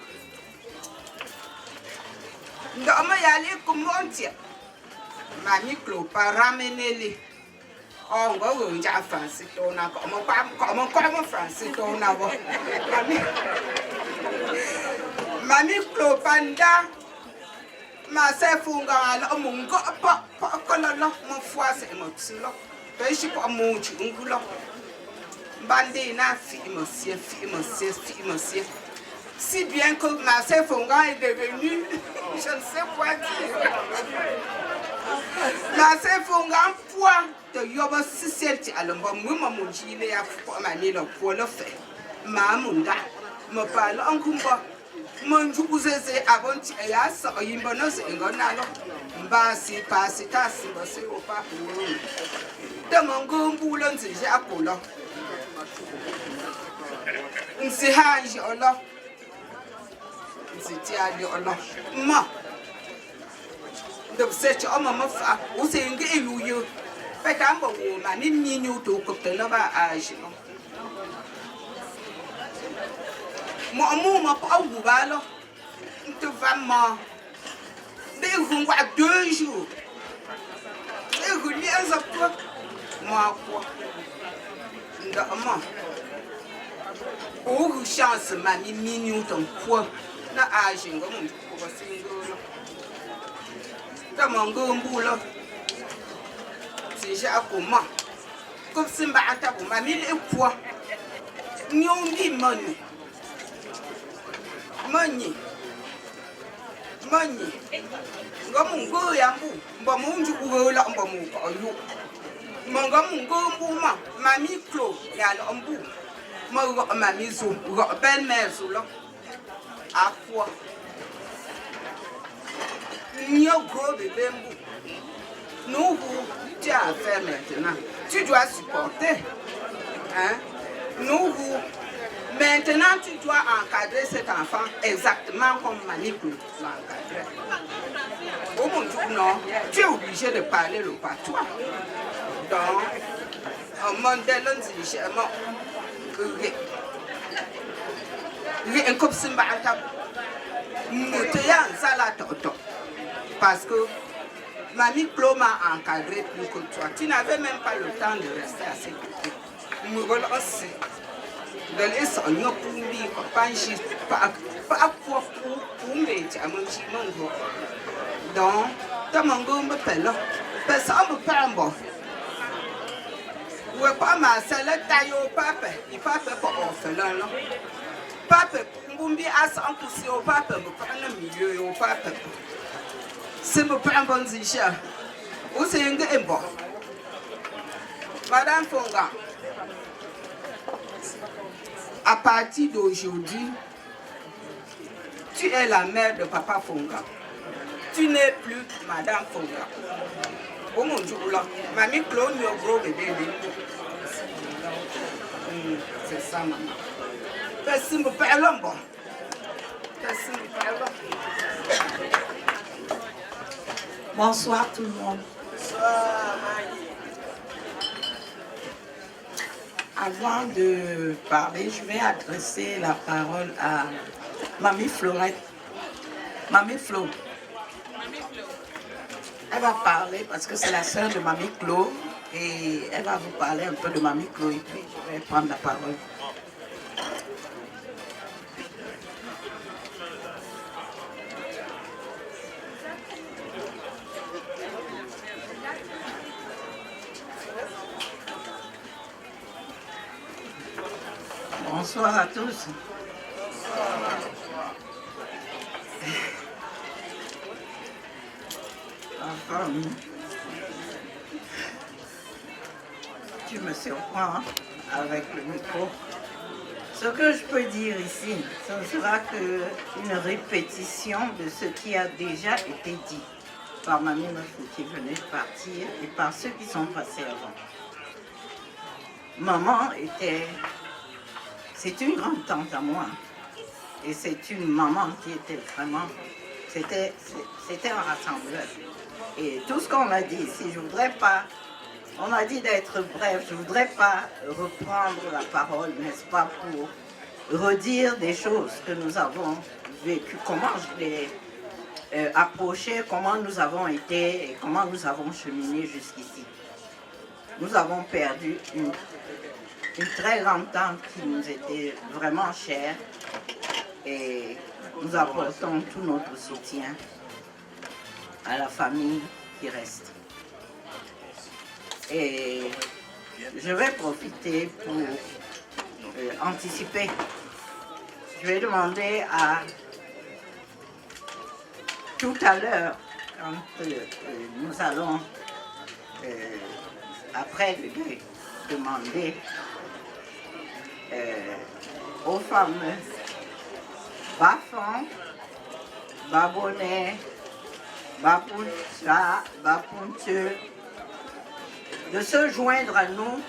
Dans ma yale comme on tient, mamie Clo pas ramener les. Oh, on va français, on a comment français, on a Mami Clopanda, ma sœur Funga, mon pas colonna, mon foie, c'est mon silo. Je pas mon chungulo. Bandina, fille, monsieur. Si bien que ma sœur Funga est devenue, je ne sais pas dire. Ma sœur Funga, poids. De yoba siseti alomba muma mujile ya fuko mamilo pour le fait mamunda me parle en kumba monjukuzeze abonti ya so yimbono se ngonalo mbasi pasi tasi bose opa pulu de mongumbulo nzije akulo nsihaji olo nziti ali olo ma de sechi o mama fa usinge iluyo Petambo woman in you to cook the lover as you know. Mon pauvalo to Vama. They who were 2 jours. They who years of work. Marco. The amount. Oh, who chance mammy minute on poor. Not as you go over single. The Mongo J'ai comment comme si m'bata pour ma mille poids nyongi money ngomungo yambu mbomunju ugola mbomuko yu mongomungo mbuma mami Clo ya lo mbu mo mami zo go belle-mère zo lo afwa nyo gros bébé mbu nous tu as fait maintenant. Tu dois supporter. Hein? Nous, maintenant, tu dois encadrer cet enfant exactement comme Manipul l'a encadré. Au mon Dieu, non. Tu es obligé de parler le patois. Donc, un modèle, parce que Mamie Clo m'a encadré plus que toi. Tu n'avais même pas le temps de rester à ses côtés. Me relancer. De laisser un peu pour lui, pas pour mettre à mon chimongo. Donc, ta mango me pèle. Personne me parle bon. Ou pas ma salle taille au pape. Il pape pour orphelin. Pape, Mbumbi a 100% au pape, me prend le milieu au pape. C'est me prendre bon zicha. Où c'est un gars bon. Madame Fonga, à partir d'aujourd'hui, tu es la mère de Papa Fonga. Tu n'es plus Madame Fonga. Oh mon Dieu, là, Mamie Clo, nous gros bébé. C'est ça, maman. Personne me parle bon. Personne me parle. Bonsoir tout le monde. Avant de parler, je vais adresser la parole à Mamie Florette. Mamie Flo. Elle va parler parce que c'est la sœur de Mamie Claude et elle va vous parler un peu de Mamie Claude et puis je vais prendre la parole. Bonsoir à tous. Enfin, tu me surprends avec le micro. Ce que je peux dire ici, ce ne sera qu'une répétition de ce qui a déjà été dit par Mamie Mafou qui venait de partir et par ceux qui sont passés avant. Maman c'est une grande tante à moi et c'est une maman qui était vraiment, c'était un rassembleur. Et tout ce qu'on a dit ici, je voudrais pas, on a dit d'être bref, je voudrais pas reprendre la parole, n'est-ce pas, pour redire des choses que nous avons vécues, comment je l'ai approché, comment nous avons été et comment nous avons cheminé jusqu'ici. Nous avons perdu une très grande tante qui nous était vraiment chère et nous apportons tout notre soutien à la famille qui reste. Et je vais profiter pour anticiper. Je vais demander à tout à l'heure, quand nous allons, après le deuil, demander aux femmes Bafon, Babonnet, Bapuncha, Bapunche, de se joindre à nous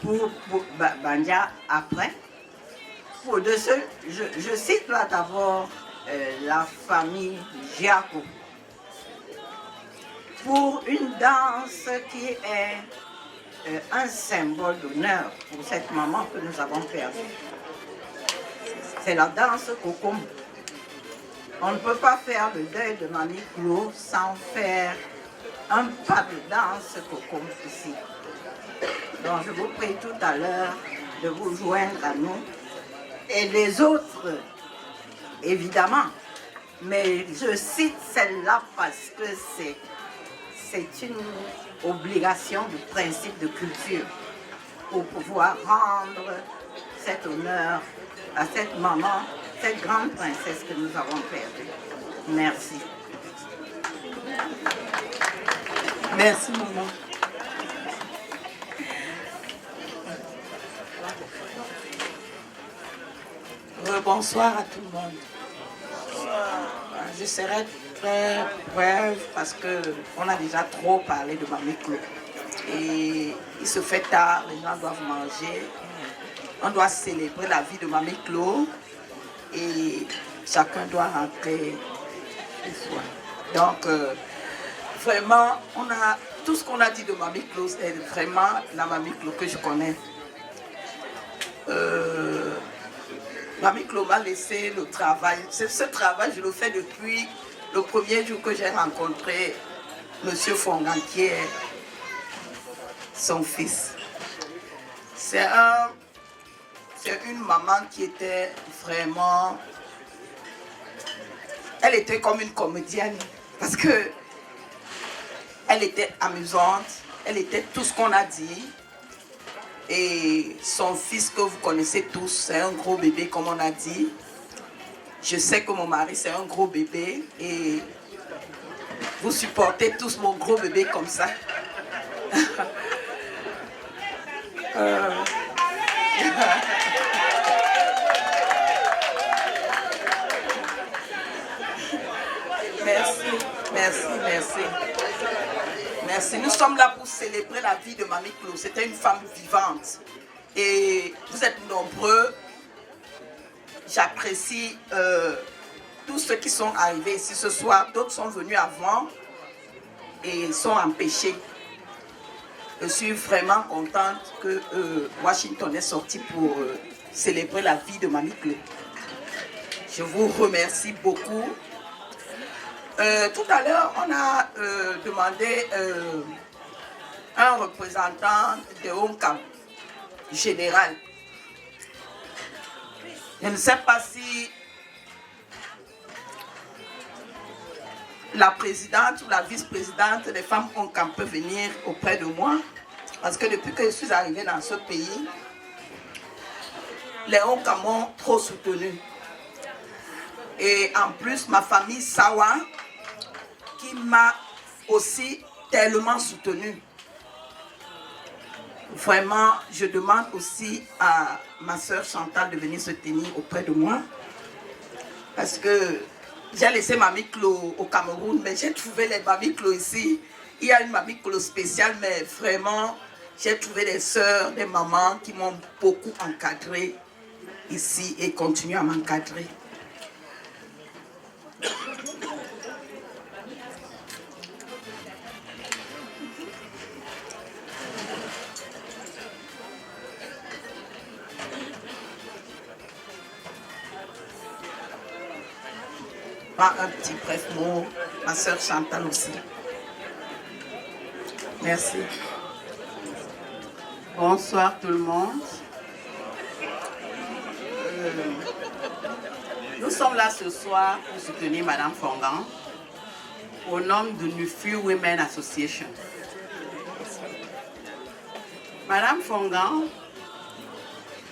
pour Bandia après. Je cite là d'abord la famille Giaco pour une danse qui est un symbole d'honneur pour cette maman que nous avons perdue. C'est la danse Kokom. On ne peut pas faire le deuil de Mamie Claude sans faire un pas de danse Kokom ici. Donc je vous prie tout à l'heure de vous joindre à nous. Et les autres, évidemment. Mais je cite celle-là parce que c'est une obligation du principe de culture pour pouvoir rendre cet honneur à cette maman, cette grande princesse que nous avons perdue. Merci. Merci, maman. Bonsoir à tout le monde. Je serai très brève parce qu'on a déjà trop parlé de Mamie Claude. Et il se fait tard, les gens doivent manger. On doit célébrer la vie de Mamie Claude et chacun doit rentrer une fois. Donc, vraiment, on a tout ce qu'on a dit de Mamie Claude, c'est vraiment la Mamie Claude que je connais. Mamie Claude m'a laissé le travail. Ce travail, je le fais depuis le premier jour que j'ai rencontré M. Fongan, qui est son fils. C'est une maman qui était vraiment... Elle était comme une comédienne parce que elle était amusante, elle était tout ce qu'on a dit. Et son fils que vous connaissez tous, c'est un gros bébé comme on a dit. Je sais que mon mari c'est un gros bébé et vous supportez tous mon gros bébé comme ça. Merci. Nous sommes là pour célébrer la vie de Mamie Claude. C'était une femme vivante. Et vous êtes nombreux. J'apprécie tous ceux qui sont arrivés ici ce soir. D'autres sont venus avant et sont empêchés. Je suis vraiment contente que Washington est sorti pour célébrer la vie de Mamie Clo. Je vous remercie beaucoup. Tout à l'heure, on a demandé un représentant de Honkam général. Je ne sais pas si la présidente ou la vice-présidente des femmes Honkam peut venir auprès de moi. Parce que depuis que je suis arrivée dans ce pays, les Honkam m'ont trop soutenue. Et en plus, ma famille Sawa, qui m'a aussi tellement soutenue. Vraiment, je demande aussi à ma soeur Chantal de venir se tenir auprès de moi. Parce que j'ai laissé Mamie Clo au Cameroun, mais j'ai trouvé les Mamie Clo ici. Il y a une Mamie Clo spéciale, mais vraiment, j'ai trouvé des sœurs, des mamans qui m'ont beaucoup encadrée ici et continuent à m'encadrer. Un petit bref mot, ma soeur Chantal aussi. Merci. Bonsoir tout le monde. Nous sommes là ce soir pour soutenir Madame Fongan au nom de Nufu Women Association. Madame Fongan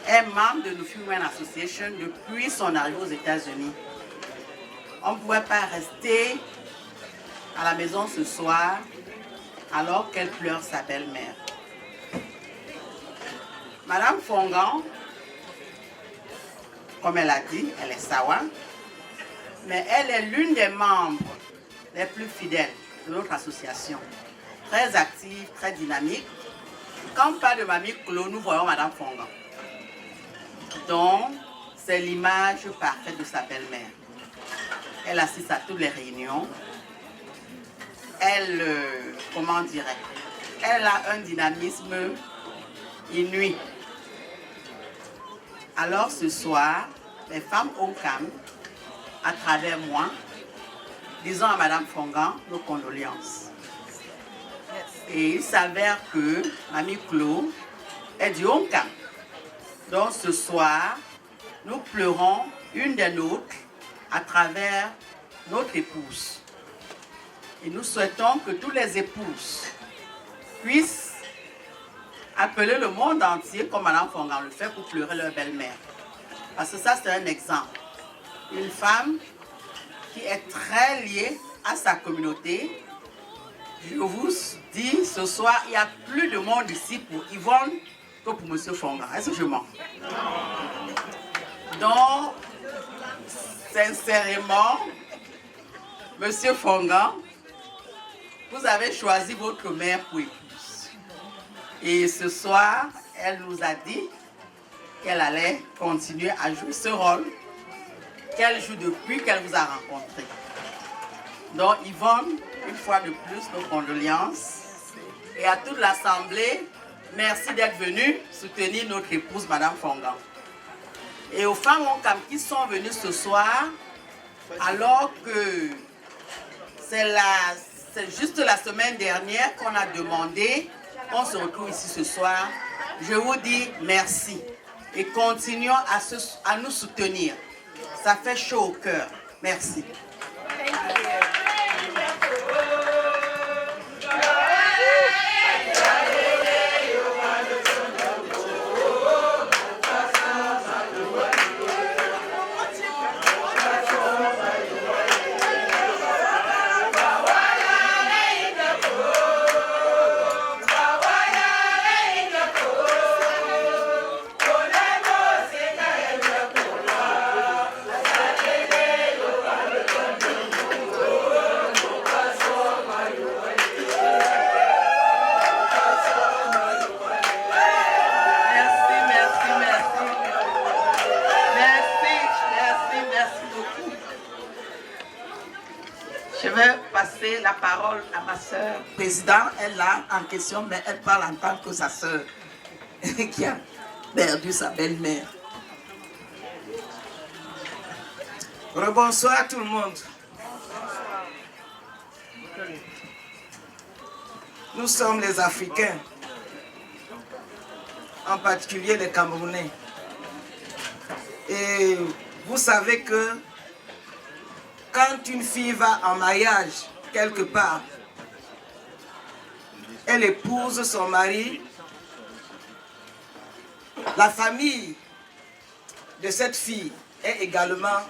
est membre de Nufu Women Association depuis son arrivée aux États-Unis. On ne pouvait pas rester à la maison ce soir alors qu'elle pleure sa belle-mère. Madame Fongan, comme elle a dit, elle est Sawa, mais elle est l'une des membres les plus fidèles de notre association. Très active, très dynamique. Quand on parle de Mamie Clo, nous voyons Madame Fongan. Donc, c'est l'image parfaite de sa belle-mère. Elle assiste à toutes les réunions. Elle, comment dirais-je, elle a un dynamisme inouï. Alors ce soir, les femmes Honkam, à travers moi, disons à Madame Fongan nos condoléances. Et il s'avère que Mamie Clo est du Honkam. Donc ce soir, nous pleurons une des nôtres à travers notre épouse. Et nous souhaitons que tous les épouses puissent appeler le monde entier comme Madame Fongan le fait pour pleurer leur belle-mère. Parce que ça, c'est un exemple. Une femme qui est très liée à sa communauté. Je vous dis, ce soir, il y a plus de monde ici pour Yvonne que pour M. Fongan. Est-ce que je mens? Donc, sincèrement, M. Fongan, vous avez choisi votre mère pour épouse. Et ce soir, elle nous a dit qu'elle allait continuer à jouer ce rôle qu'elle joue depuis qu'elle vous a rencontré. Donc, Yvonne, une fois de plus, nos condoléances. Et à toute l'Assemblée, merci d'être venue soutenir notre épouse, Madame Fongan. Et aux femmes Honkam qui sont venues ce soir, alors que c'est juste la semaine dernière qu'on a demandé qu'on se retrouve ici ce soir, je vous dis merci et continuons à nous soutenir. Ça fait chaud au cœur. Merci. passer la parole à ma soeur. Président, elle là en question, mais elle parle en tant que sa soeur qui a perdu sa belle-mère. Rebonsoir tout le monde. Nous sommes les Africains, en particulier les Camerounais. Et vous savez que quand une fille va en mariage quelque part, elle épouse son mari, la famille de cette fille est également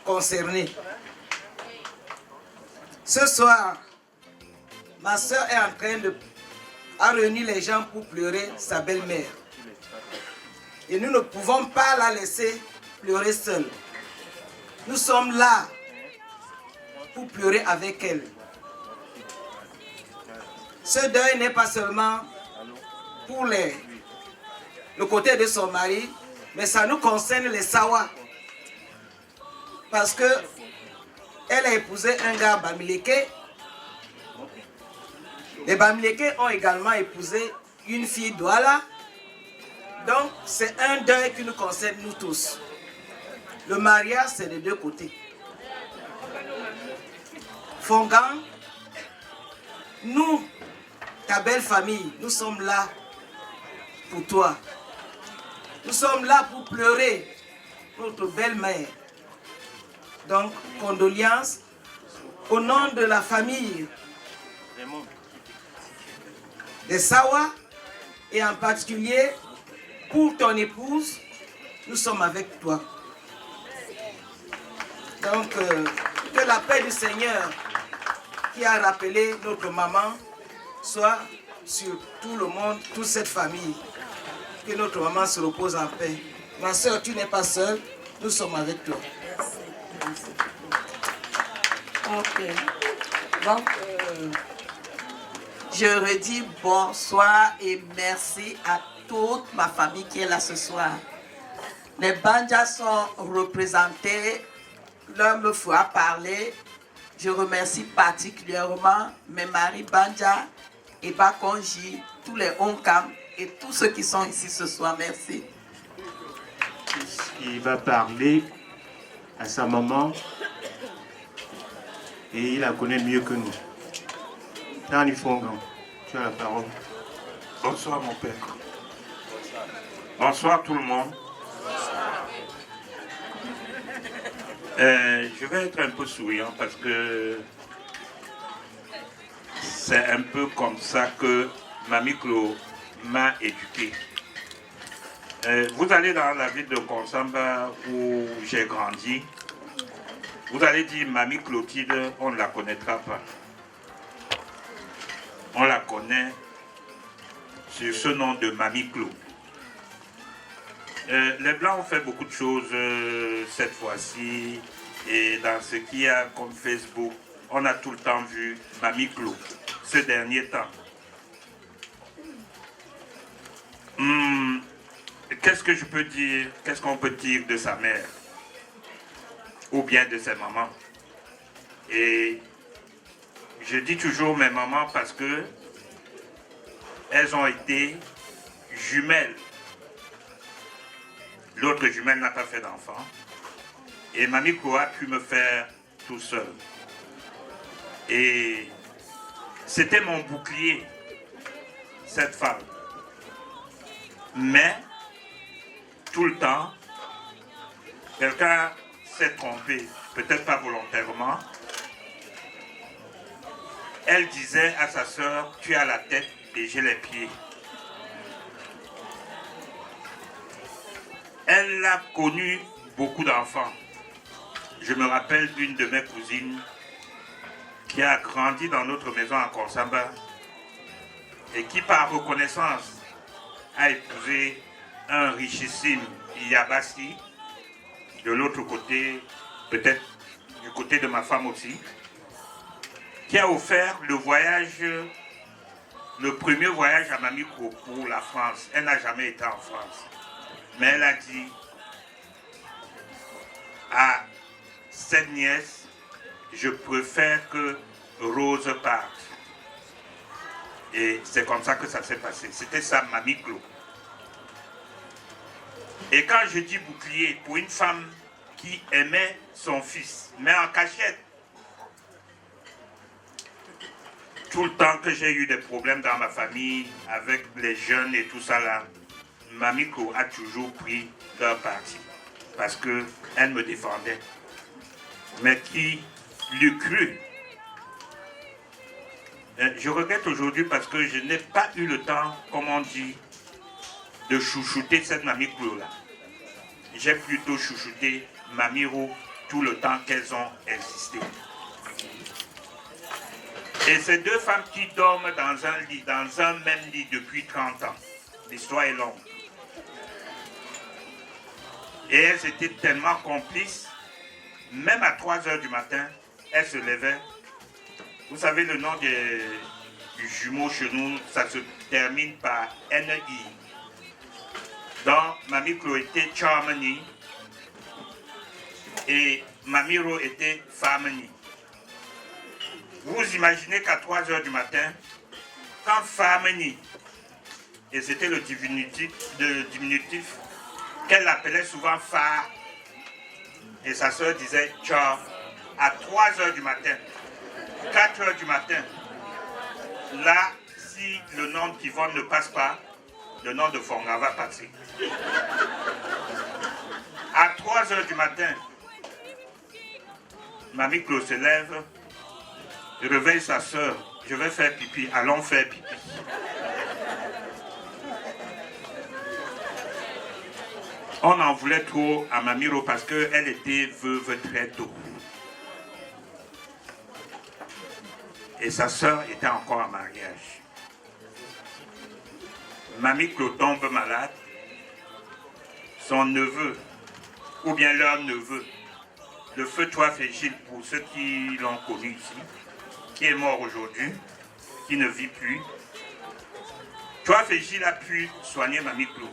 concernée. Ce soir, ma soeur est en train de réunir les gens pour pleurer sa belle-mère. Et nous ne pouvons pas la laisser pleurer seule. Nous sommes là pour pleurer avec elle. Ce deuil n'est pas seulement pour le côté de son mari, mais ça nous concerne les Sawa. Parce que elle a épousé un gars Bamileke. Les Bamileke ont également épousé une fille Douala. Donc c'est un deuil qui nous concerne nous tous. Le mariage, c'est des deux côtés. Fongan, nous, ta belle famille, nous sommes là pour toi. Nous sommes là pour pleurer notre belle-mère. Donc, condoléances au nom de la famille des Sawa et en particulier pour ton épouse, nous sommes avec toi. Donc, que la paix du Seigneur qui a rappelé notre maman soit sur tout le monde, toute cette famille. Que notre maman se repose en paix. Ma soeur, tu n'es pas seule, nous sommes avec toi. Ok. Donc, je redis bonsoir et merci à toute ma famille qui est là ce soir. Les Bandjas sont représentés, l'un me fera parler. Je remercie particulièrement mes maris Bandja et Bakonji, tous les Onkam et tous ceux qui sont ici ce soir. Merci. Il va parler à sa maman et il la connaît mieux que nous. Tani Fongan, tu as la parole. Bonsoir mon père. Bonsoir tout le monde. Je vais être un peu souriant parce que c'est un peu comme ça que Mamie Clo m'a éduqué. Vous allez dans la ville de Konsamba où j'ai grandi, vous allez dire Mamie Clotilde, on ne la connaîtra pas. On la connaît sur ce nom de Mamie Clo. Les Blancs ont fait beaucoup de choses cette fois-ci et dans ce qu'il y a comme Facebook, on a tout le temps vu Mamie Clo ces derniers temps. Qu'est-ce que je peux dire, qu'est-ce qu'on peut dire de sa mère ou bien de ses mamans? Et je dis toujours mes mamans parce que elles ont été jumelles. L'autre jumelle n'a pas fait d'enfant. Et Mamie Clo a pu me faire tout seul. Et c'était mon bouclier, cette femme. Mais, tout le temps, quelqu'un s'est trompé, peut-être pas volontairement. Elle disait à sa sœur, tu as la tête et j'ai les pieds. Elle a connu beaucoup d'enfants. Je me rappelle d'une de mes cousines qui a grandi dans notre maison à Konsamba et qui, par reconnaissance, a épousé un richissime Yabassi. De l'autre côté, peut-être du côté de ma femme aussi, qui a offert le voyage, le premier voyage à Mamie Clo pour la France. Elle n'a jamais été en France. Mais elle a dit à cette nièce, je préfère que Rose parte. Et c'est comme ça que ça s'est passé. C'était ça, Mamie Clo. Et quand je dis bouclier, pour une femme qui aimait son fils, mais en cachette, tout le temps que j'ai eu des problèmes dans ma famille, avec les jeunes et tout ça là, Mamie Clo a toujours pris leur parti. Parce qu'elle me défendait. Mais qui l'eût cru? Je regrette aujourd'hui parce que je n'ai pas eu le temps, comme on dit, de chouchouter cette Mamie Clo là. J'ai plutôt chouchouté Mamie Ro tout le temps qu'elles ont existé. Et ces deux femmes qui dorment dans un lit, dans un même lit depuis 30 ans. L'histoire est longue. Et elles étaient tellement complices, même à 3 h du matin, elles se levaient. Vous savez, le nom du jumeau chez nous, ça se termine par N-I. Donc, Mamie Clo était Charmony et Mamie Ro était Family. Vous imaginez qu'à 3 h du matin, quand Family, et c'était le diminutif qu'elle appelait souvent Fa, et sa soeur disait Cha, à 3 h du matin, 4 h du matin, là, si le nom d'Yvonne ne passe pas, le nom de Fonga va passer. À 3 h du matin, Mamie Clo se lève, réveille sa soeur, je vais faire pipi, allons faire pipi. On en voulait trop à Mamie Ro parce qu'elle était veuve très tôt. Et sa soeur était encore en mariage. Mamie Clo tombe malade. Son neveu, ou bien leur neveu, le feu Toif et Gilles, pour ceux qui l'ont connu ici, qui est mort aujourd'hui, qui ne vit plus. Toif et Gilles a pu soigner Mamie Clo.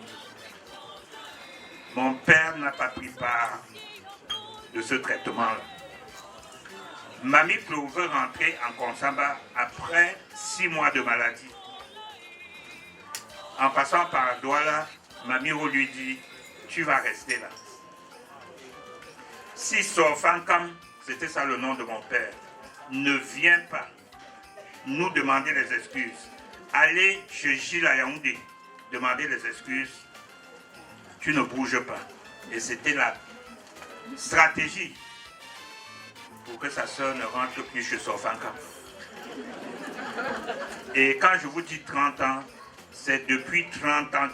Mon père n'a pas pris part de ce traitement-là. Mamie Clo veut rentrer en Konsamba après 6 mois de maladie. En passant par Douala, Mamie Ro lui dit, tu vas rester là. Si Sofankam, c'était ça le nom de mon père, ne vient pas nous demander les excuses, allez chez Gilles à Yaoundé, demander les excuses, tu ne bouges pas. Et c'était la stratégie pour que sa soeur ne rentre plus chez Sofankam. Et quand je vous dis 30 ans, c'est depuis 30 ans.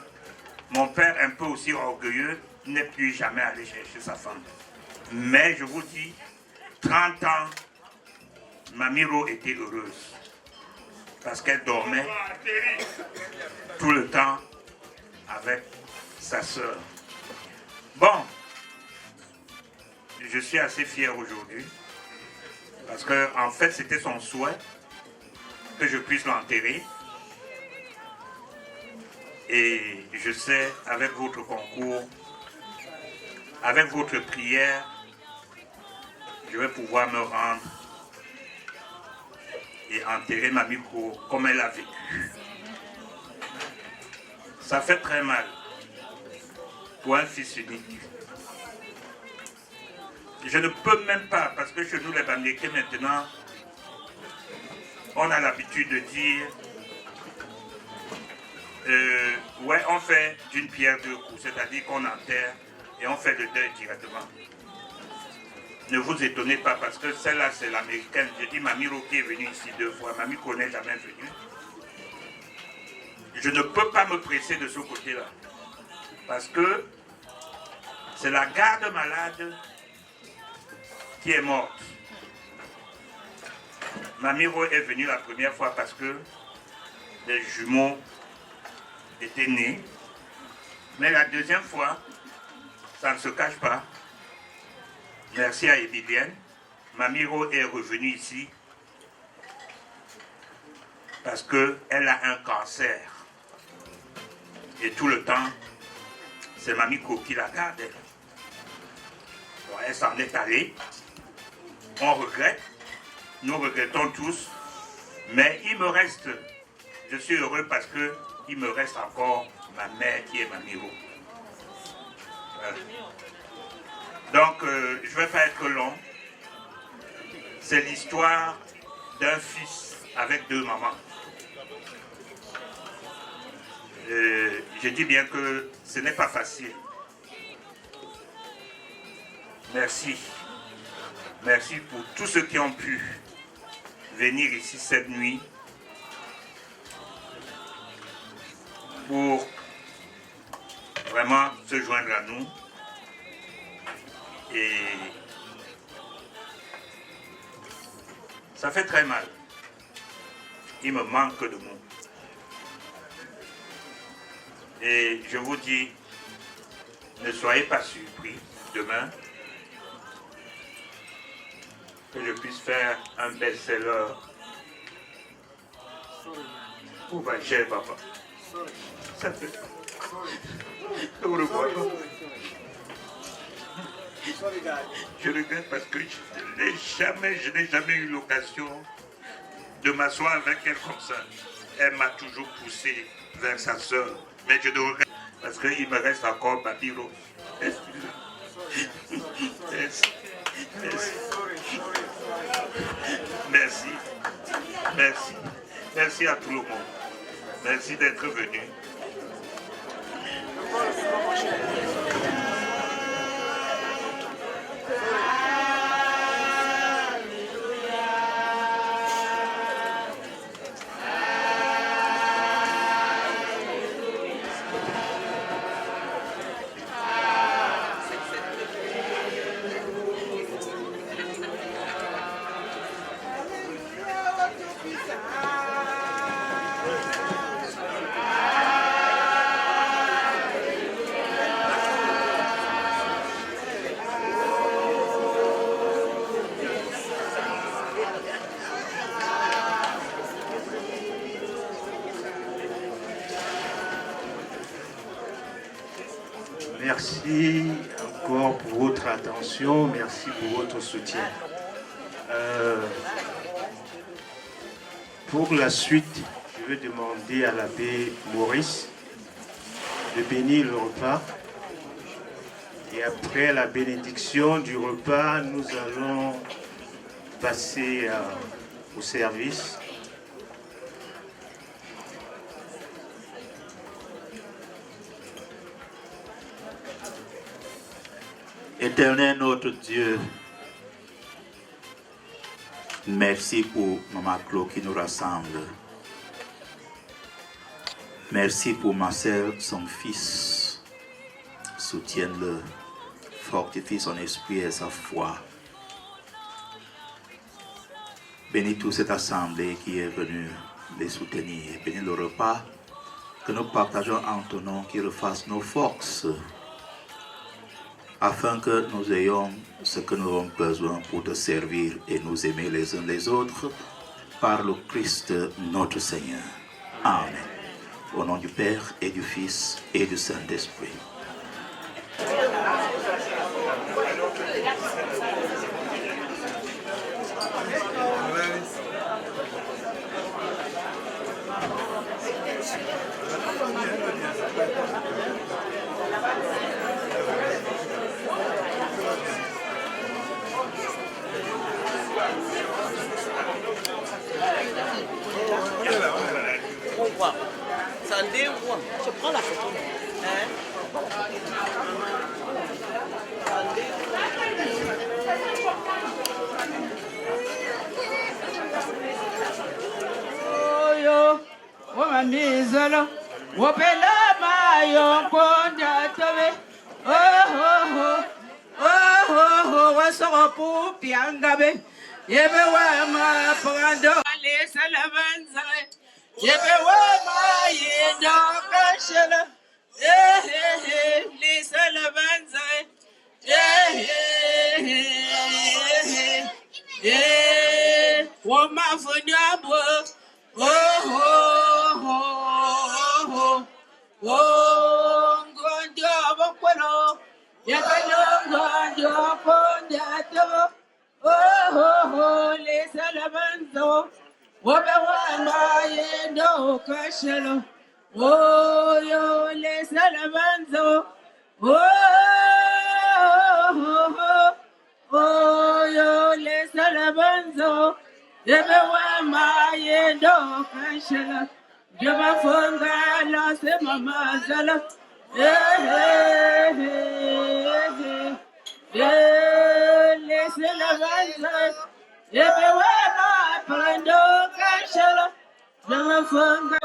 Mon père, un peu aussi orgueilleux, n'est plus jamais allé chercher sa femme. Mais je vous dis, 30 ans, Mamie Ro était heureuse. Parce qu'elle dormait tout le temps avec sa soeur. Bon, je suis assez fier aujourd'hui. Parce que, en fait, c'était son souhait que je puisse l'enterrer. Et je sais, avec votre concours, avec votre prière, je vais pouvoir me rendre et enterrer Mamie Clo comme elle a vécu. Ça fait très mal pour un fils unique. Je ne peux même pas, parce que chez nous les Bamileke maintenant, on a l'habitude de dire ouais, on fait d'une pierre deux coups, c'est-à-dire qu'on enterre et on fait le deuil directement. Ne vous étonnez pas parce que celle-là c'est l'américaine. Je dis Mamie Ro qui est venue ici 2 fois, Mamie Clo n'est jamais venue. Je ne peux pas me presser de ce côté-là parce que c'est la garde malade qui est morte. Mamie Ro est venue la première fois parce que les jumeaux étaient nés. Mais la deuxième fois, ça ne se cache pas. Merci à Ebilienne. Mamie Ro est revenue ici parce qu'elle a un cancer. Et tout le temps, c'est Mamie Clo qui la gardait. Bon, elle s'en est allée. On regrette. nous regrettons tous, mais il me reste, je suis heureux parce que il me reste encore ma mère qui est ma Miro. Voilà. Donc, je ne vais pas être long. C'est l'histoire d'un fils avec deux mamans. Je dis bien que ce n'est pas facile. Merci. Merci pour tous ceux qui ont pu venir ici cette nuit pour vraiment se joindre à nous. Et ça fait très mal. Il me manque de mots. Et je vous dis, ne soyez pas surpris demain que je puisse faire un best-seller pour ma chère papa. Ça fait... Je regrette parce que je n'ai jamais eu l'occasion de m'asseoir avec elle comme ça. Elle m'a toujours poussé vers sa soeur. Mais je ne regrette parce qu'il me reste encore Babiro. Merci. Merci. Merci à tout le monde. Merci d'être venu. Merci encore pour votre attention, merci pour votre soutien. Pour la suite, je vais demander à l'abbé Maurice de bénir le repas. Et après la bénédiction du repas, nous allons passer au service. Éternel notre Dieu, merci pour Maman Claude qui nous rassemble. Merci pour Marcel, son fils. Soutienne-le, fortifie son esprit et sa foi. Bénis toute cette assemblée qui est venue les soutenir. Bénis le repas que nous partageons en ton nom, qui refasse nos forces, afin que nous ayons ce que nous avons besoin pour te servir et nous aimer les uns les autres par le Christ notre Seigneur. Amen. Au nom du Père et du Fils et du Saint-Esprit. Je prends la photo. Yo, wamamizolo, wopela mayo konda tobe. Oh, wasoro pupi angabe. Yebe wama prando ale salavanza. Yebe wama yendo kashela. Le salavanza. Wama funyabo. Ngondo bakwelo. Yebe ngondo konda tobe. Le salavanza. salabanzo. Wobewa yendo kashelo. Oh yo le salabanzo. Oh yo le salabanzo. Wobewa yendo kashelo. Jama fonga la se mama zala. Le salabanzo. Yebewa prendo kashelo. Jama fonga.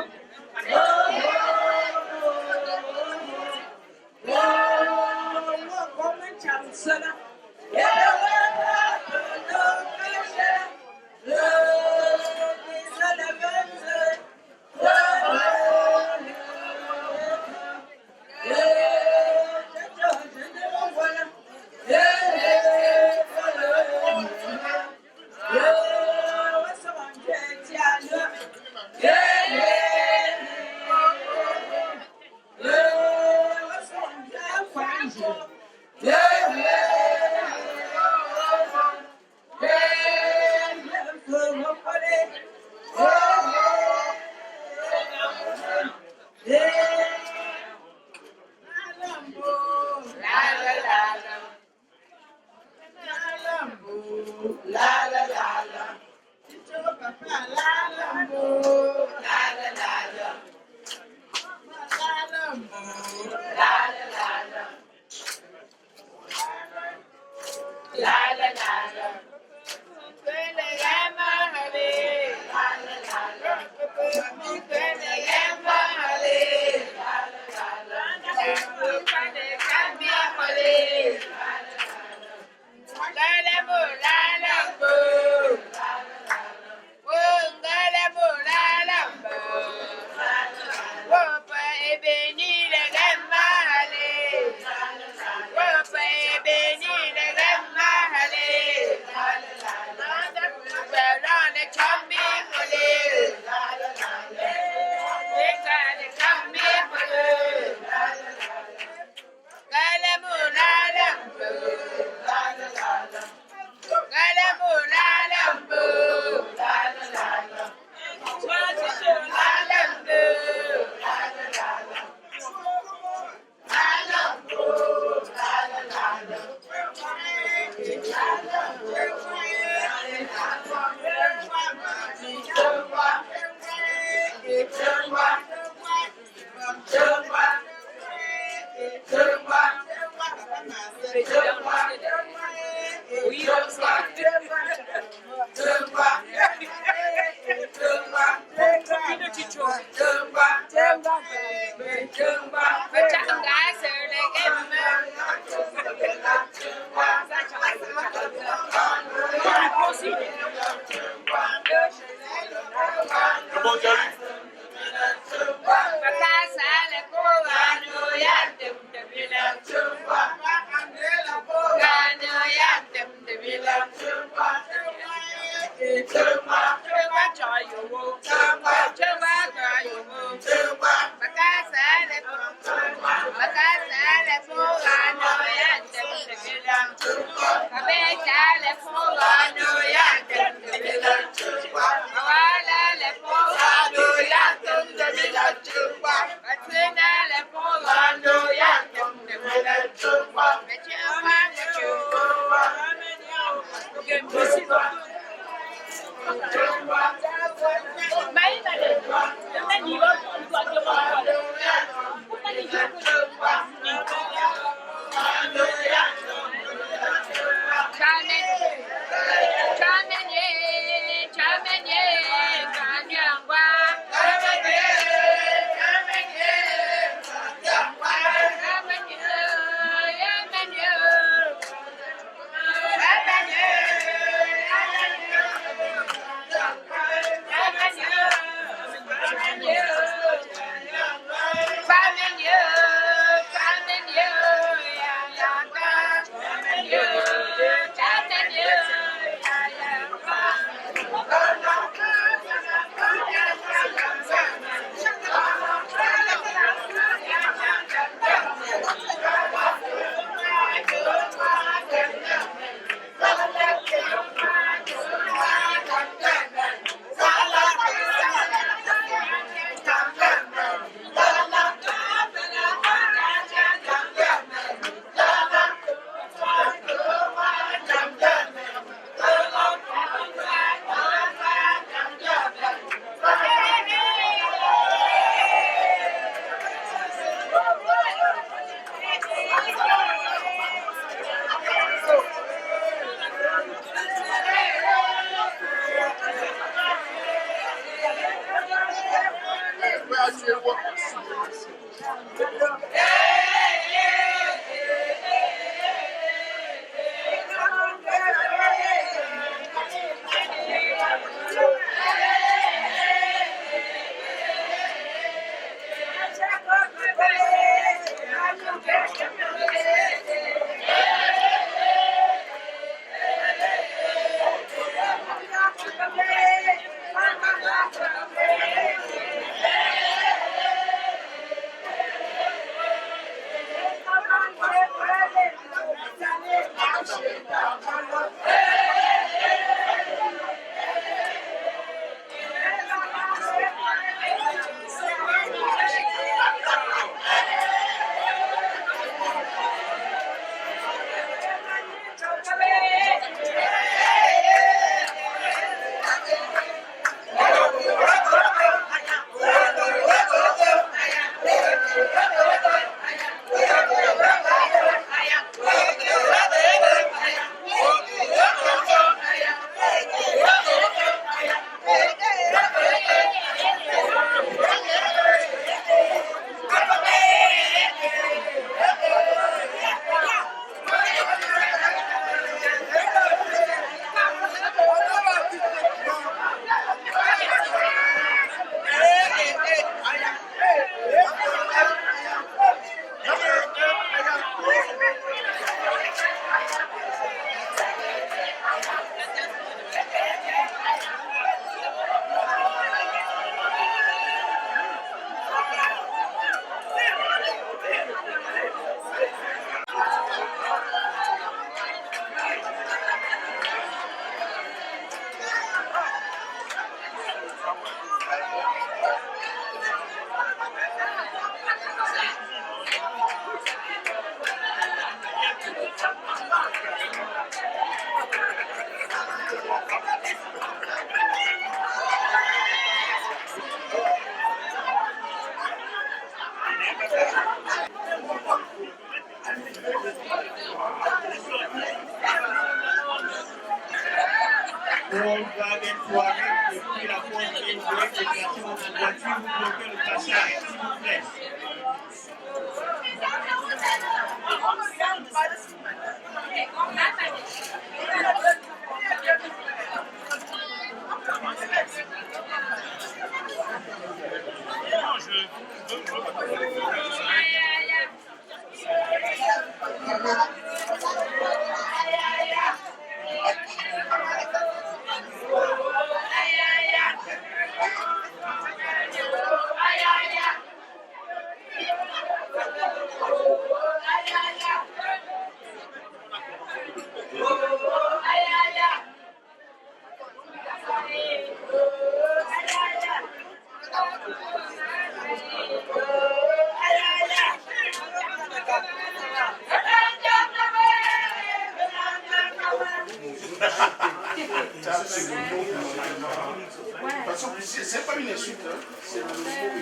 C'est pas une insulte, hein. C'est le mot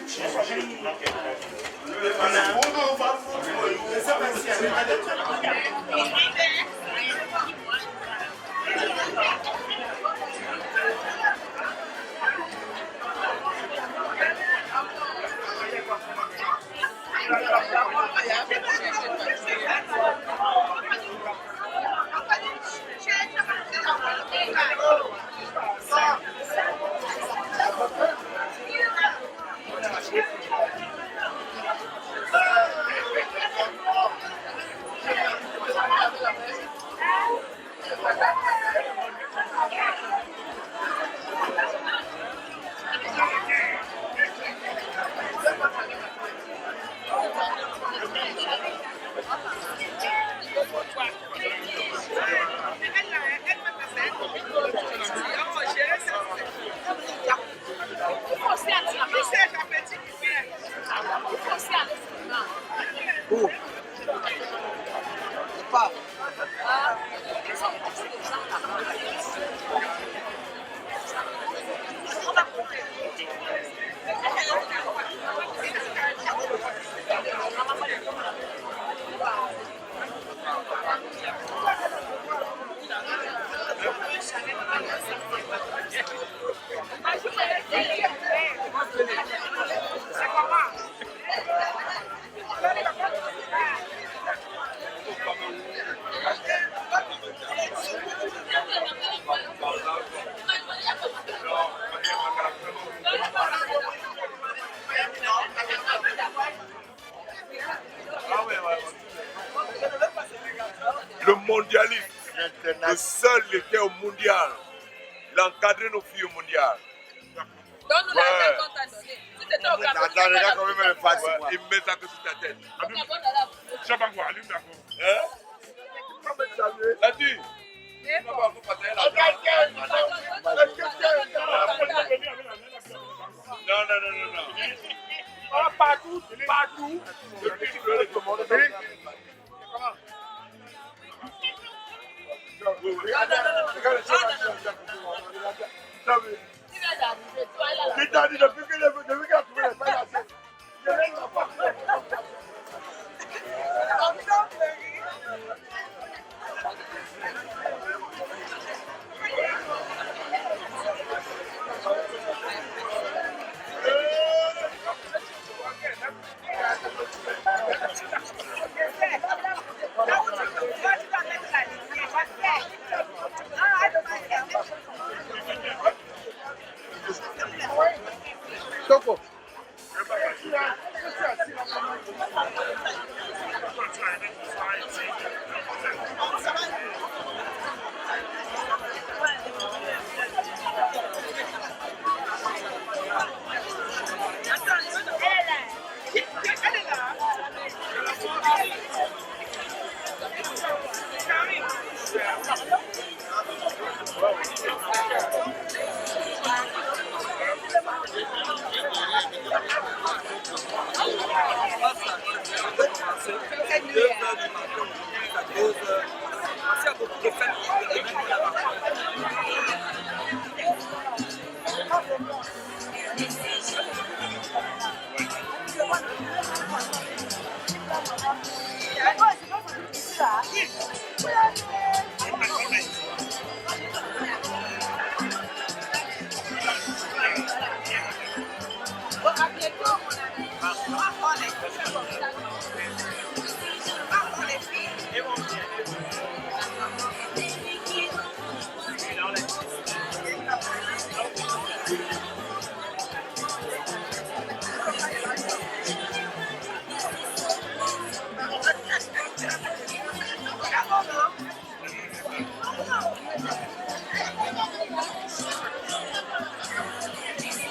qui change. Le mondialiste, le seul était au mondial. Il a encadré nos filles au mondial. Donne-nous l'argent qu'on t'a donné. Si t'étais au Cameroun, il met ça que sur ta tête. tu pas quoi, allume d'accord. Là-dessus. Non. Partout.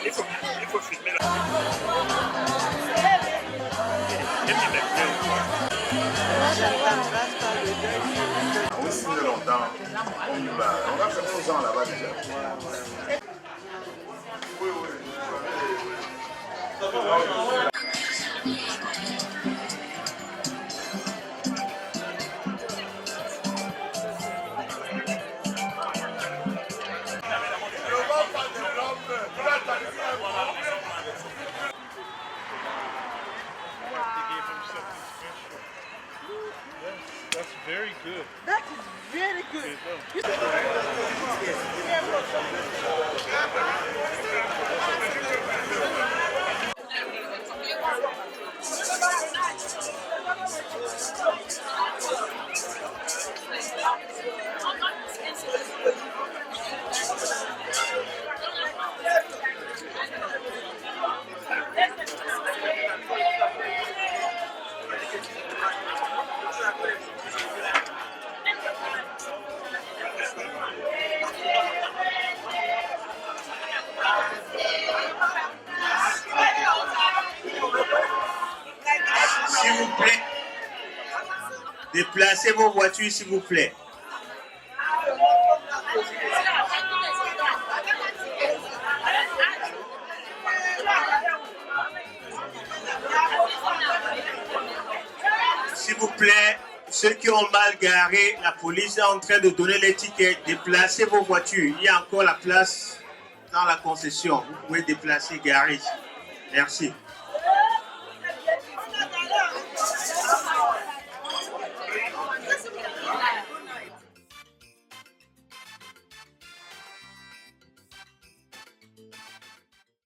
Il faut filmer là. On signe longtemps. On va faire nos gens là-bas déjà. Oui. very good. That is very good. S'il vous plaît, déplacez vos voitures, s'il vous plaît. S'il vous plaît, ceux qui ont mal garé, la police est en train de donner les tickets. Déplacez vos voitures. Il y a encore la place dans la concession. Vous pouvez déplacer, garer. Merci.